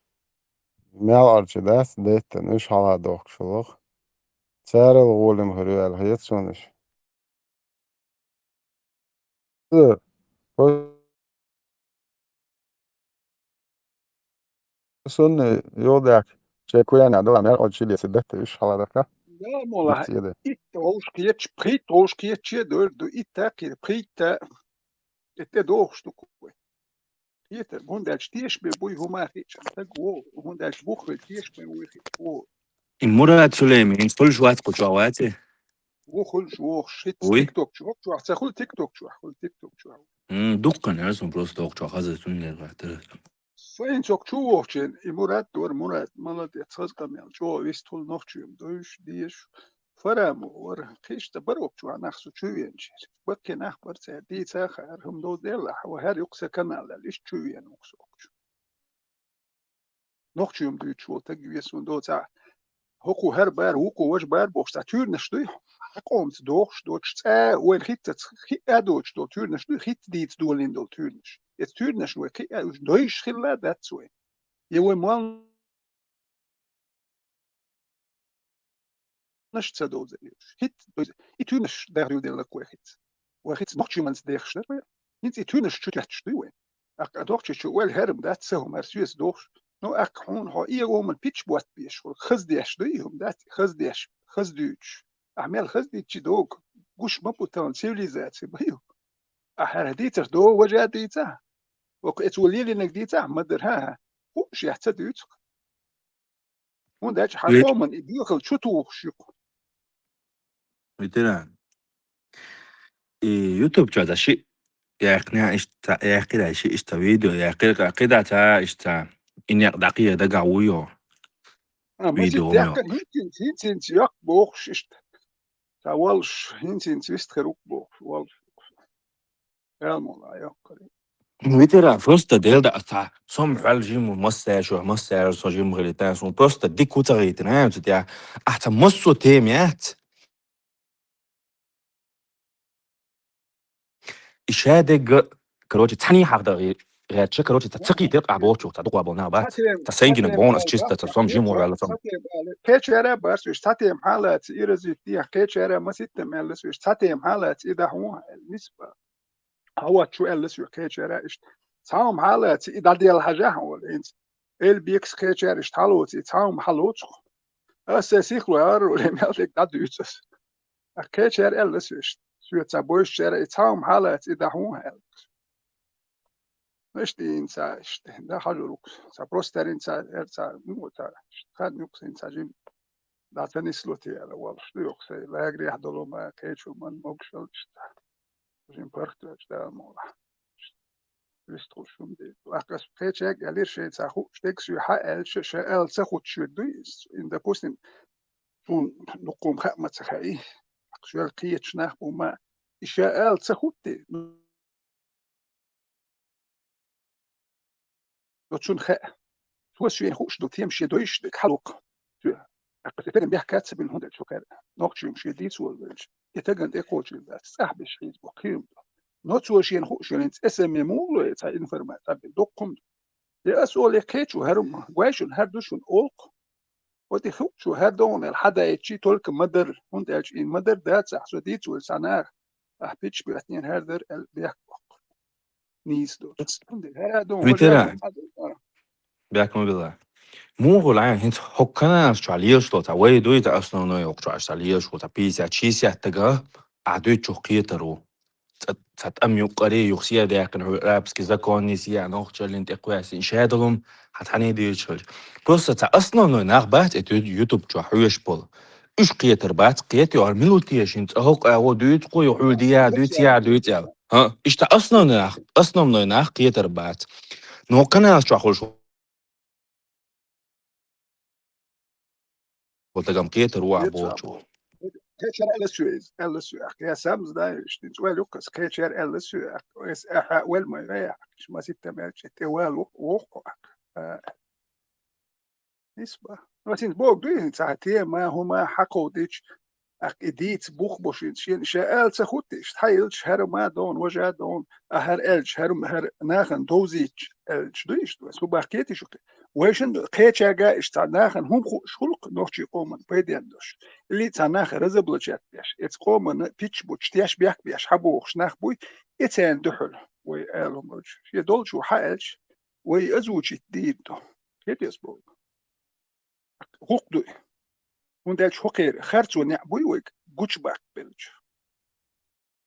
ميال أرجي داس ديت نش على دوك شلوخ سار الغولم هريال هيت سونش سن يودك شكوى أنا دولة ميال أرجي لي سدت إيش على دكا لا والله يتسيده إتوش كيتش بريتوش كيتش دور دو إتاكي بريتا إتدوش تكوي Pieter, hundert tieši pie buļu humātīšana, tagu, hundert buhri tieši pie buļu. المرة سليمين كل شوات كل شواتي وخل شو شيت وي تيك توك شو تاخذ تيك توك شو دكان هرسون بروس دوك شو خذ سنة الوقت فين شو وشين إمورات دور مرات مالت يتصل كمل شو ويستول نوختشيم دوش ديش فرامو ور خيش تبروك شو نخسو شو ينشر بكي نخبر سادي ساخر هم دو دلح وهر يقسى كمال ليش شو ينوكسوك نوختشيم دوش شو تجيسون دو ساعة هوكو هر بار هوكو وش بار بوش تاتور نشتوي حقومت دوش دوش وين خيت دوش دو تور نشتوي خيت ديت دولين دو تورنش يت تورنش وي خي دوش خلا داتس وي يوي مال نش تسدو زيش خيت يتورنش داريو ديال لك واحد وخيت نوختشي مانس ديخش وي انت يتورنش شو تشتوي وين اك دوش شو ويل هرم داتسهم مرسيوس دوش نو اك هون ها يوم البيتش بوات بيش خزديش دويهم دات خزديش خزديش أعمال خزديش دوك قش مبوتان سيفيليزاتي بيو أحر ديتر دو وجا ديتا وقت وليلي انك ديتا مدرها وش يحتديت هون داش حقا من يدخل شو توخشيق مثلا يوتيوب جادا شيء يقنع اشتا يقنع شيء اشتا فيديو يقنع قدا تا اشتا إني دقيقة دقا ويو ما فيديو زلت ميو يحكن هنتين يق بوخش اشت تاولش هنتين ويستخروك بوخش والش المولا يقري مثلا просто делда ата сом халжим массаж со жим гритан сом просто дикута гритан я ата массо темят إشادة كروتي تاني حدا غيرتش كروتي تتقي تقع بوشو تدقوا بونا بات تسينجن بونس تشيستا تصوم جيمو ولا صم كيتشارا برسوش تاتيم حالات إيرزيتيا كيتشارا ما ستم ألسوش تاتيم حالات إذا هو النسبة هو شو ألسوش كيتشارا إيش تاهم حالات إذا ديال حاجة هو الإنس البيكس كيتشارا إيش تالوتي تاهم حلوتش أساسي خلوار ولا مالك دادوتس كيتشارا ألسوش شو تابوش شارا تاهم حالات إذا هو Nešto inca, da hažuruk, sa prosterinca, erca, nuota, kad njuks inca žim, da se nisluti, ali što jok se, legri jahdoloma, keću man mogšel, šta, žim prhtu, šta mola. Vistru šum di. Akas kećek, alir še ca hu, štek su ha el, še el se hu ču duis, in da pustim, šun nukum ha ma cahai, aksu el kiječ nah uma, še el se hu ti, شون خاء هو شو يخوش دو تيم شي دويش دك حلق أقصد فين بيحكي كاتب من هندل شو كان نوكش يمشي ديس والبلش يتجن إيكوش الناس صاحب الشيء وقيم نوت شو شي يخوش يعني اسم مولو يتا إنفرمات تبي دقم يا أسؤال يكيتشو هرم وايشون هردوشون أولق ودي خوشو هردون الحدا يتشي تولك مدر هندل إن مدر دات أحسو ديت والسنار أحبيتش بيتنين هردر بيحكي نيس دوت هندل هردون مثلا بياكم بالله مو هو العين هنت حكنا استرالياش لو تاوي دويت اصلا نو يوقع استرالياش و تبيسا تشيسيا تجا عدو تشوقيترو تتأم يقري يخسيا داكن رابس كذا كونيسيا نوخ تشلين تقواس إن شادلهم حتحني ديتشل بس تا أصلا نو ناخبات اتو يوتيوب تشو حويش بول إيش قيتر بات قيتي أو ملوتيش انت أهوك أو دويت قو يحول ديا دويت يا ها إيش تا أصلا نو ناخ قيتر بات نو كنا شو أخول شو قلت قام قيتر وعبوتشو كيشر ألا سويق يا سامز دا اشتين سوال وقس كيشر ألا سويق ويس أول ما يريح ما ستة ما تتوال وقع نسبة لكن بوق دوين ساعتين ما هما حقو ديش إديت بوخ بوشين شين شاءل تخوتش تحيلش هر ما دون وجه دون هر إلش هر ناخن دوزيش إلش دويش بس هو بحكيتي شو ويشن قيتش جا إشتع ناخن هم شلق نوشي قومن بيدين دوش اللي تناخ رزبل جات بيش إتس قومن بيتش بوش تياش بيك بيش حبوخش ناخ بوي إتسان دحل ويقالهم وجه يدول شو حالش ويأزوج الدين دو كيف يسبوك حق دوي وندالش حقير خرج ونعبوي ويك جوش باك بلج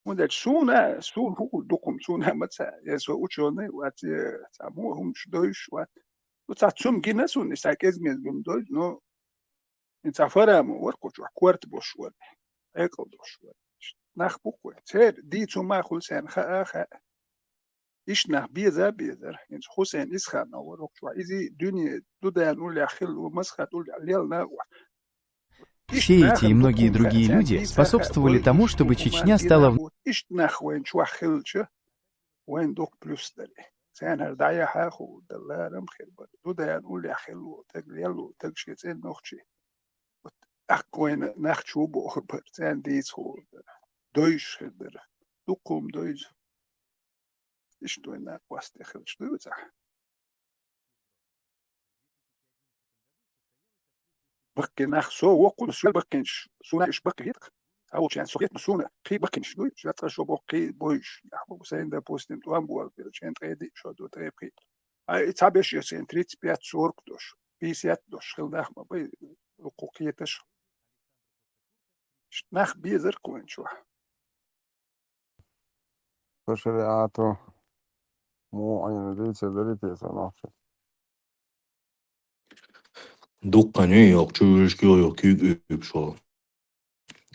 وندالش سون هو دوكم سون همتسا يسوى وشوني وات ساموهم شدوش وات وتاتسوم جينا سون نساك ازميز بمدوج نو انت فرام ورقوش وحكورت بوش ورد ايقل دوش ورد ناخ بوكوي تير دي تسوما خلسان خا إيش نه بيزر إنش حسين إسخان أو ركشوا إذا دنيا دودا نقول خل ومسخة تقول ليل ناقوا Все эти и многие другие люди способствовали тому, чтобы Чечня стала إيش نخوين شو خلشة وين دوك بلوس دري سان هردايا حاخو دلارم خير بد دودا نقول خل تقليل وتقشي سان نخشي أكوين نخشوا بأخبر سان ديس هو دويش خدر دوكم دويش إيش دوينا قواست خلش دويزا بقي ناخ سو وقول سو بقينش سونا إيش بقي هيك أو كان سويت مسونا قي بقينش دوي شو ترى بقي بويش يحبوا سين ده بوستين توام بوال بيرشين تريدي شو دو تريبي أي تابش يسين تريت بيات سورك دوش بيسيات دوش خل ناخ ما بي حقوقيتش ناخ بيزر كوين شو فشريعته مو عين ديت دريت صناعة Dukkan yok, çürüşkü yok, yük şu.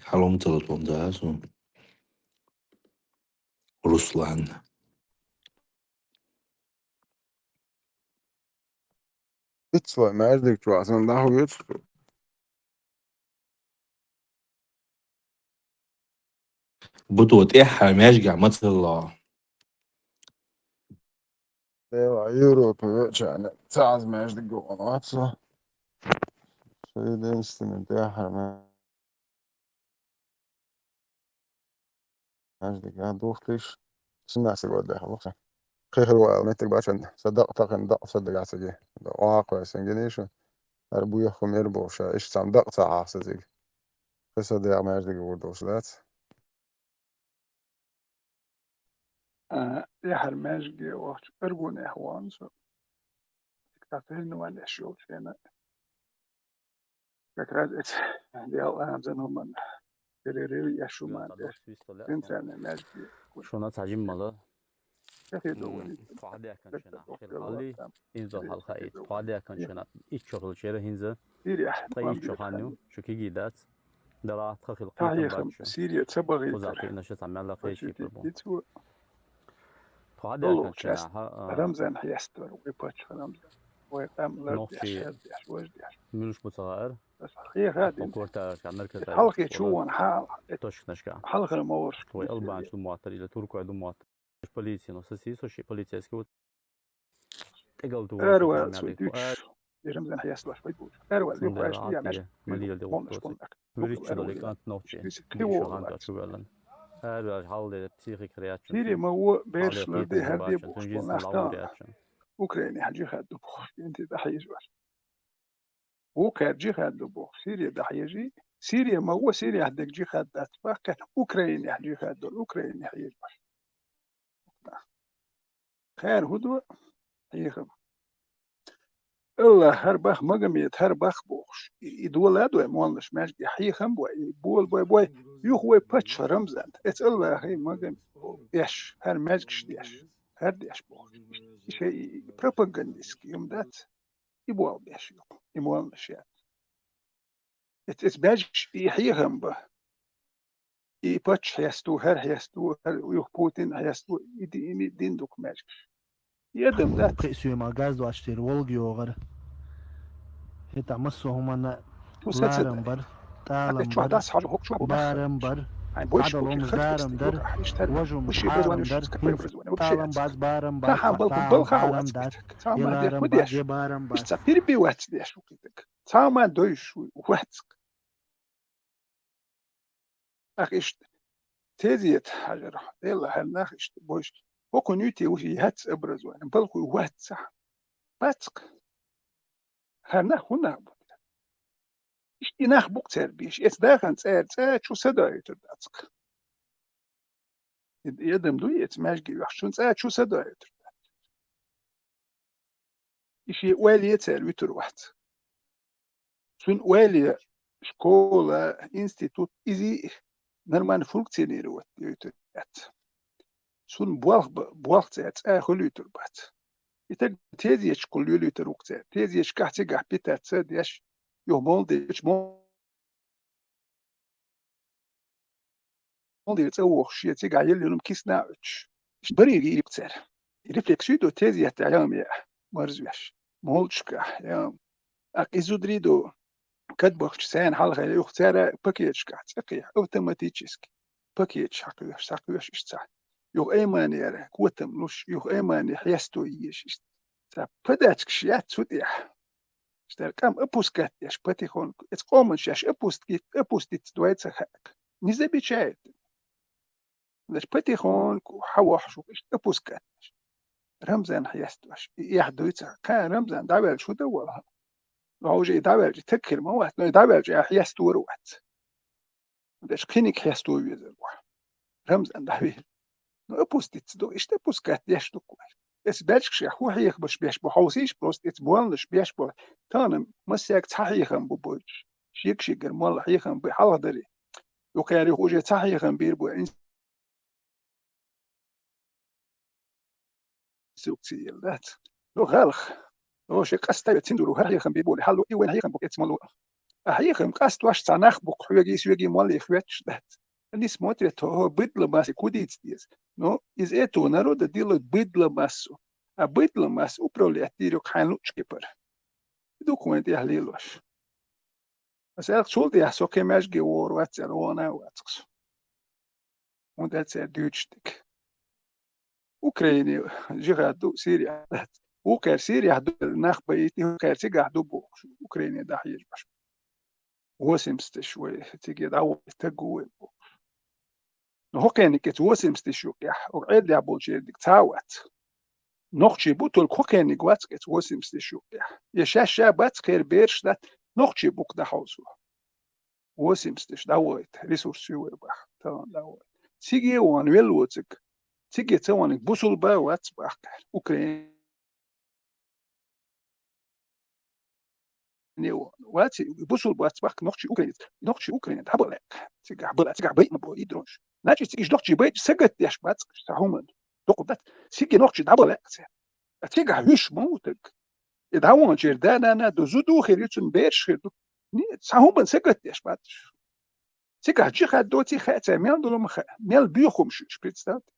Halom telefonda son. Ruslan. Hiç var merdik şu aslında daha güç. بدو تقحى ماشجع مثل الله. Deva Europa yani saz merdik olmazsa. Şeyden istinin daha merdik ya دوختش الناس يقول ده خلاص خير هو متك باشن صدق تقن دق صدق عسجي واقع سنجنيش أربو يخم يربو شا إيش سام دق ساعة سزيج فسد يا مرdik وردوسلات يحر ماجي وقت أرجون إخوان سو كتافين ولا شو فينا فكرة دي الله زنهم من بريري يشو ما ده إنسان ماجي شونا تعجب ماله كثير دولي فعادي كان شنا خير حالي إنزل هالخايت فعادي كان شنا إيش شغل شيء هنزل طيب شو خانيو شو كي جيدات دلعت خلق تاريخ سيريا تبغي وزعتي نشط عمل لك شيء بربون فعادي والله كان شنا رمزان حيستر ويباتش رمزان ويقام نوفي ملوش متغير بس حقيقة هذه كورتا كان مركز حلقة شو حال توش نشكا حلقة المورش هو ألبان شو معطر إلى تركيا دو معطر полиция но сосисо شيء полицейский вот تقل تو أروى سويدوش رمزان حيستر ويبوش أروى اللي هو أشتي يعني مدير دي وقت مريتش دولك أنت نوتشي شو عندك شو قالن أروى حال بسيخي كرياتشن سيري ما هو بيرش لدي هردي بوش نحتار أوكراني حاجي خدو بوش أنت دحيج بس وكارجي خدو بوش سيريا دحيجي سيريا ما هو سيريا هدك جي خدات فكان أوكراني حاجي خدو الأوكراني حيج بس خير هدوء حيخم الله هربخ مجميت هربخ بوش يدول هذا مولش ماشي حيخم بوي بول بوي يخوي باتش رمزان ات الله هي مجم يش هر ماجكش ديش هر ديش بوش شيء بروباغانديسك يوم ذات يبوال ديش يمول نشيات ات ماجكش يحيخم به يباتش حيستو هر حيستو يخ بوتين حيستو يدين دوك ماجكش يدم ذات قيسو ما غاز واشتري ولغي وغير هتا مسو هما مسلسل بر طالم شو بر داس حاجة هوك شو بارم بر هاي بوش عدلوم بوش زارم خرجت در يوقع اشتر وجم وش حارم برزوان وش در سكبر هنس برزوان وش طالم يعتق باز بارم باز كان بالك فتام بالخ حارم واتس در بيتك ساما دير يلارم باز مديش يبارم مش باز تفير بي واتس ديش وكيتك ساما دويش واتسك اخ تيزيت حجر يلا هالناخش بوش وكو نيوتي وشي هاتس ابرزوان بالكو واتس باتسك هالناخ هنا اشتي ناخ بوك تربيش اس داخن تسال شو صدا يترداتك يدم دويت ماشي وحشون تسال شو صدا يترداتك إشي والي يتسال ويتروحت شون والي شكولا انستيتوت إزي نرمان فونكسيونير وات شون بوالخ تسال خلو يتربات يتك تيزيش كل يولي يتروكت تيزيش كحتي قح بيتا تساديش يومون ديش مولدي تسوخ شي تيقع يلي لهم كيس ناوش بريغي يبتر ريفلكسيدو تيزي تعلم يا مرزوش مولشكا يا إزودريدو كدبخش سان حلقة يختار باكيتش كحتسقي اوتوماتيتشيسك باكيتش حقيقش ساقيش اشتاع يو ايماني يرى كوتم لوش يو ايماني حيستو يش بدأتك شيات سوديح اشتر كام ابوسكات يش باتيخون اتقومن شاش ابوستيت دويتس حق نيزي بيتشايت ليش باتيخون حوح شو ايش ابوسكات رمزان حيستوش يحدويتها كان رمزان دعوال شو دولها لو جي دعوال جي تكر ما واحد لو دعوال جي حيستو روحت ليش كينيك حيستو يزروح رمزان دعوال لو ابوستيت دو ايش ابوسكات يش دو كوي اس بالك شي هو حيخ باش بيش بحوسيش بروست ات بوانش بيش بو تانم مسيك تحيخن بوبوج شيك شيكر مال حيخن بحال دري لو كاري خوجي تحيخن بير بو سوكسيل ذات لو غالخ لو شي قاستاي تندرو حيخن بيبول حلو اي وين حيخن بوكيت مالو حيخن قاست واش تناخ بوك حيجي سويجي مال يخواتش ذات اللي سموتريت هو بدل ماسي كوديت ديز نو از اتو نارود ديلو بدل ماسو بدل ماس upravo tiro khanlu chkipar dokumenti ahlilosh asal sulti aso kemesh ge war watser ona watks und etzer düchtig Ukraine jihadu Syria Uker Syria nach beiti Uker sigahdu bu Ukraine da hijbash وسمست شوي تيجي دعوة تجوي نو كان كت وسمست شو يح وعيد يا بولشي ديك تاوت نوخشي بوتول كوكن نيغواتس كت وسمست شو يح يشاشا بات خير بيرش دات نوخشي بوك دا حوسو وسمست دعوت ريسورس يو بخ تمام دعوت تيجي وان ويلوتك تيجي توان بوسول با واتس بخ اوكرين نيو واتي بوسول بواتس بخ نوخشي اوكرين دابلك تيجي بيت ما بو يدروش ناجي تيجي نوخشي بيت سكت ياش بات تاعهم دوقدات تيجي نوخشي دابلك تيجي هيش موتك دعوان جير دانا دوزودو خيريتون بيرش خير تاعهم سكت ياش بات تيجي هجي خدوتي خاتا ميل دولم ميل بيخم شبيتستات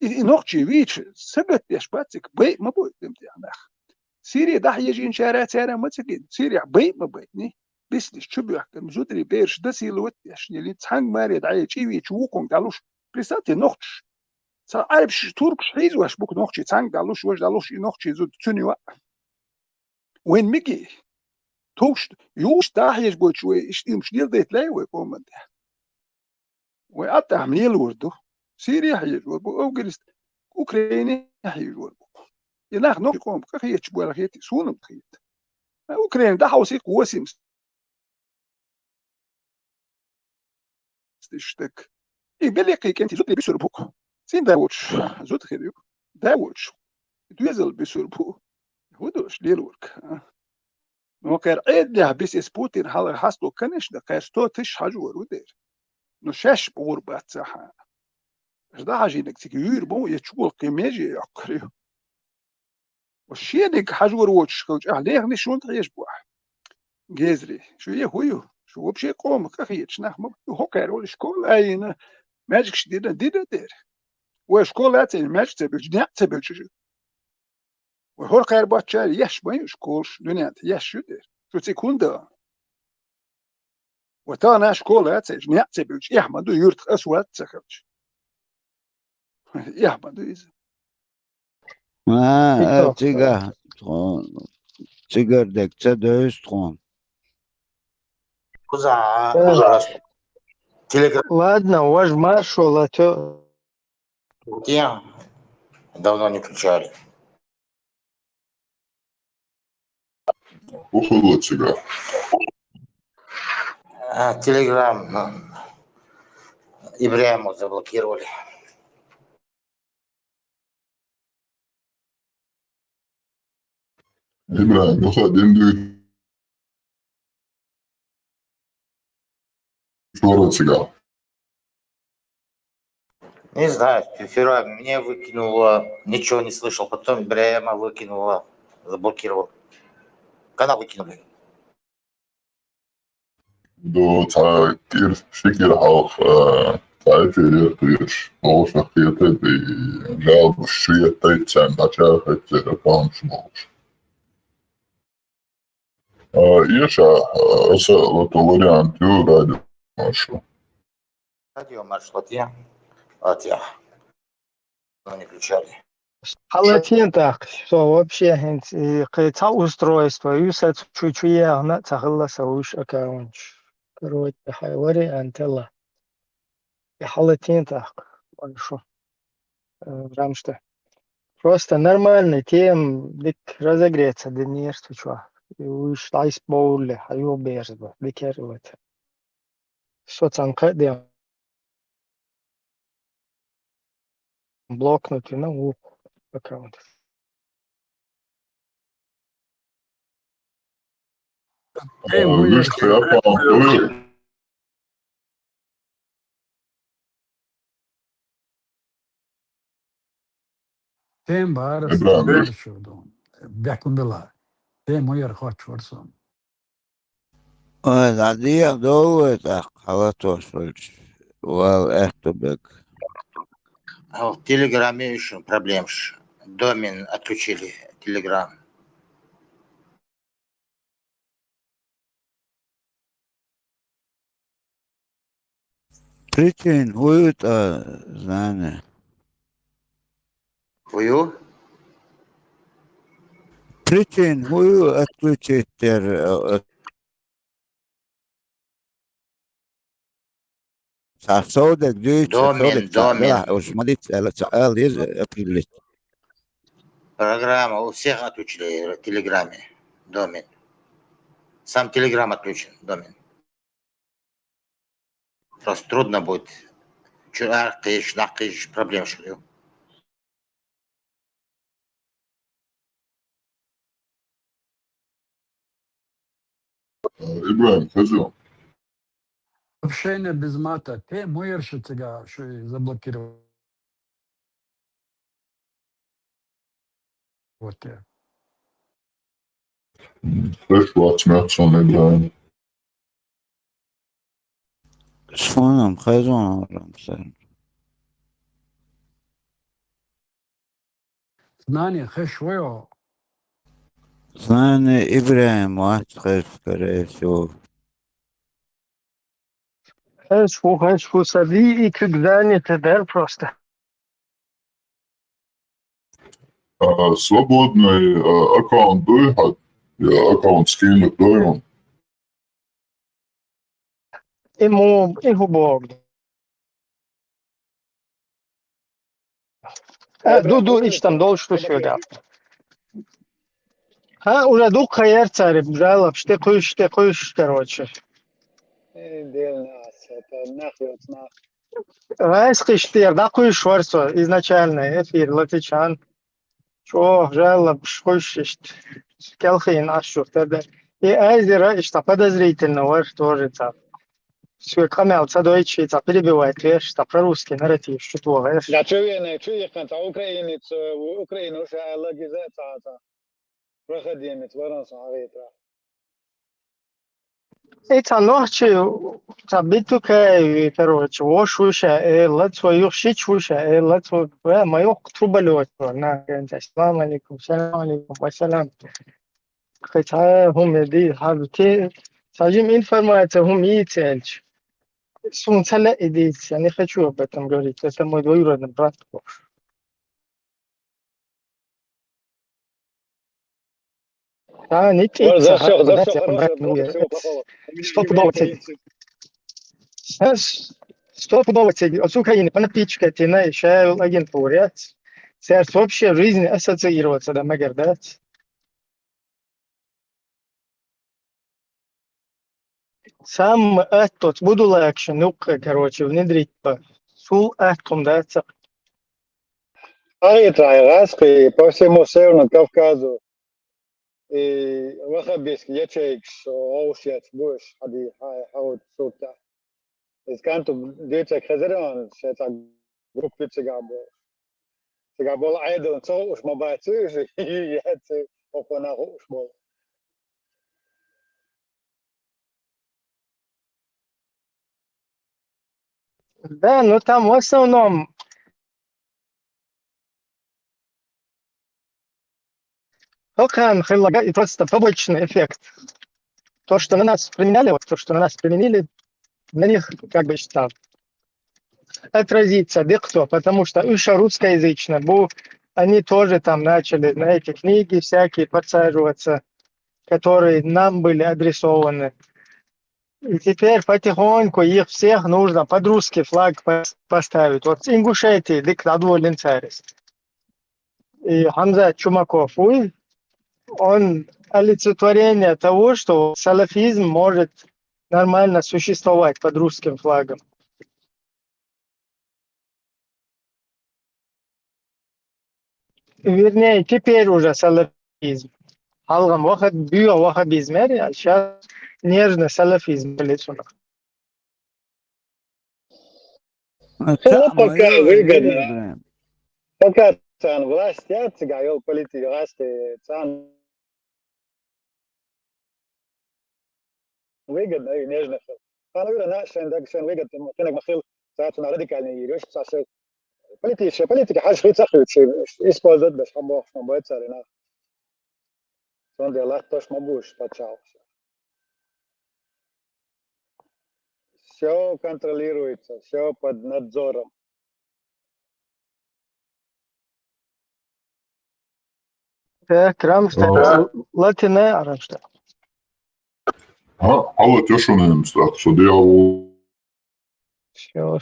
نوخشي ويتش سكت ياش باتك بيت ما بو يمتيانخ سيريا ده يجي شارع سارة ما تجين سيريا بيت ما بيتني بس دي شو بيحكم زودري بيرش ده سيلوت عشان اللي تحنج ماري دعي شيء يشوفكم تعلوش بريساتي نوخش صعب تورك حيز واش بوك نوخشي تحنج تعلوش واش تعلوش نوخشي زود توني وين ميجي توش يوش تاحيش بوت شوي مش ديل ديت لاي ويقوم ده وقطع عمليه الوردو سيريا حيج او جريست اوكراني حيج وردو يناخ نوخ يقوم كخيت شبوه لخيتي سونم خيت اوكراني ده حوسيق وسيم ستشتك بلقي كنت زوت بيسربوك سين داوتش زوت خيريو داوتش دويزل بيسربو هودوش ليلورك نو كار ادها بيس سبوتين حال حاستو كنش ده كاستو تش حجور ودير نو شاش بور باتساحا ده حاجي انك تيجي بو يتشول قيميجي يقريو وشينك حجور وتش كوج عليه نشون تعيش بوح جيزري شو هو شو بشي قوم كخيتش نحم هو كارول شكول اين ماجيكش دينا دير وشكول اتي ماجيك تبج دينا تبج وهو قير باتشار يش بين شكولش دنيا يش دير شو تيكون ده وتانا شكولا تسج نعتي بيوش يحمدو يرت أسود تخرج يحمدو إذا ما إيطاق تيجر دك تدوس تخون Ладно, ваш маршал, а то... Давно не включали. Уходил тебя. Телеграм, Ибряму заблокировали. Ибрahim, выходим, дует. Что тебя? Не знаю, вчера меня выкинуло, ничего не слышал, потом Ибряма выкинуло, заблокировал. Канал выкинули. دو كتير شكل حوخ تعرف يرتيش موش نخيطة دي جاب الشوية تايتسان بچا خيطة كامش موش إيشا أسا لطولي عن تيو راديو ماشو Радио марш латья, но не включали. Халатин так, что вообще это устройство, юсат чуть-чуть она тахласа уж аккаунт. Короче, хайвари антелла. И халатин так, большой. Рамшта. Просто нормальный тем, дик разогреться, да не что чё. И уж айс боуле, айо берзба, дикерват. Соцанка, да. Блокнути на у аккаунт. Видишь, я помню. Tem bara Ибрahim, şuradan. Bekundala. Tem o yer kaç varsa. العادية دوت على توصل والإحتبك А в Телеграме еще проблем. Домен отключили, Телеграм. претендуют знания. Хую? Претендую отключить сосудок, дюйт, сосудок, да, уж молиться, саал из определить. Программа у всех отключили в Телеграме. Домен. Сам Телеграм отключен, домен. Просто трудно будет. Нахкиш, проблем шли. Ибрahim, хожу. Общение без мата. Tem o yer şu тебя, что заблокировал. Вот я. Слышь, ватмятсон, Ибрahim. Шоном, хазоном, рамсар. Знание, хэшвоё. Знание Ибрahim, Астхэ, скорее всего. Хэшфу, сади и когда не тедер просто. Свободный аккаунт дует, я аккаунт скину дуем. Ему борг. Ду, ищ там дол, что сюда. Уже ду хайер царь, жалоб, что куешь, короче. Вайс киштир, да куешь варсо, изначально, эфир, латичан. Что, жалоб, шкуешь, келхин, ашу, тогда. И айзера, что подозрительно, ваш тоже так. Все, камел, цадойчи, це перебивает, видишь, це прорусский нарратив, що то, видишь. Да, чуєш, та українець, Україну вже легізе, та проходимець, варанса, агитра. І це ночі, це бітуке, короче, ошуша, лацо, шичуша, лацо, майок трубальот, на, салам алейкум, вассалам. Хотя, хумеди, хабти, Скажем, информация умеется. Сунцала идеется. Я не хочу об этом говорить. Это мой двоюродный брат. Да, не За все, кейтса. хорошее, всего плохого. Стопудово цели. Стопудово цели. От Украины понапичка тина еще агентуре. Сейчас вообще жизнь ассоциироваться, да, магар, да? Сам этот буду легче, ну, короче, внедрить по сул этом, да, Аритраи, по всему Северному Кавказу и Вахабиск, ячейкс, Оусиат, Буш, Хади, Хаут, Сута. Es canto dice Хазаран, это группы цигабо. Цигабо айдол, so уж мобайцы, и это опана уж был. Да, ну там в основном только предлагает просто побочный эффект. То, что на нас применяли, вот то, что на нас применили, на них, как бы считал, отразится дыхто, потому что еще русскоязычно, они тоже там начали на эти книги всякие подсаживаться, которые нам были адресованы. И теперь потихоньку их всех нужно под русский флаг поставить. Вот с Ингушетии диктатура Линцарис. И Хамза Чумаков, он олицетворение того, что салафизм может нормально существовать под русским флагом. Вернее, теперь уже салафизм. Алгам вахат био вахабизмери, а сейчас нежный салафизм лицо. Ну, пока выгодно. Пока цан власть, я цигайол политик, расты, цан выгодно и нежно. Пан говорит, наш выгодно, ты нахил, цацу радикальный юриш, цацу политика, хаш хицахит, использует без хамбов, хамбов царина. Он делает то, что мабуш, почался. Все контролируется, все под надзором. Так, Рамштадт, Латине, Рамштадт. Haluat jošuniem strākt šo dialogu. Все,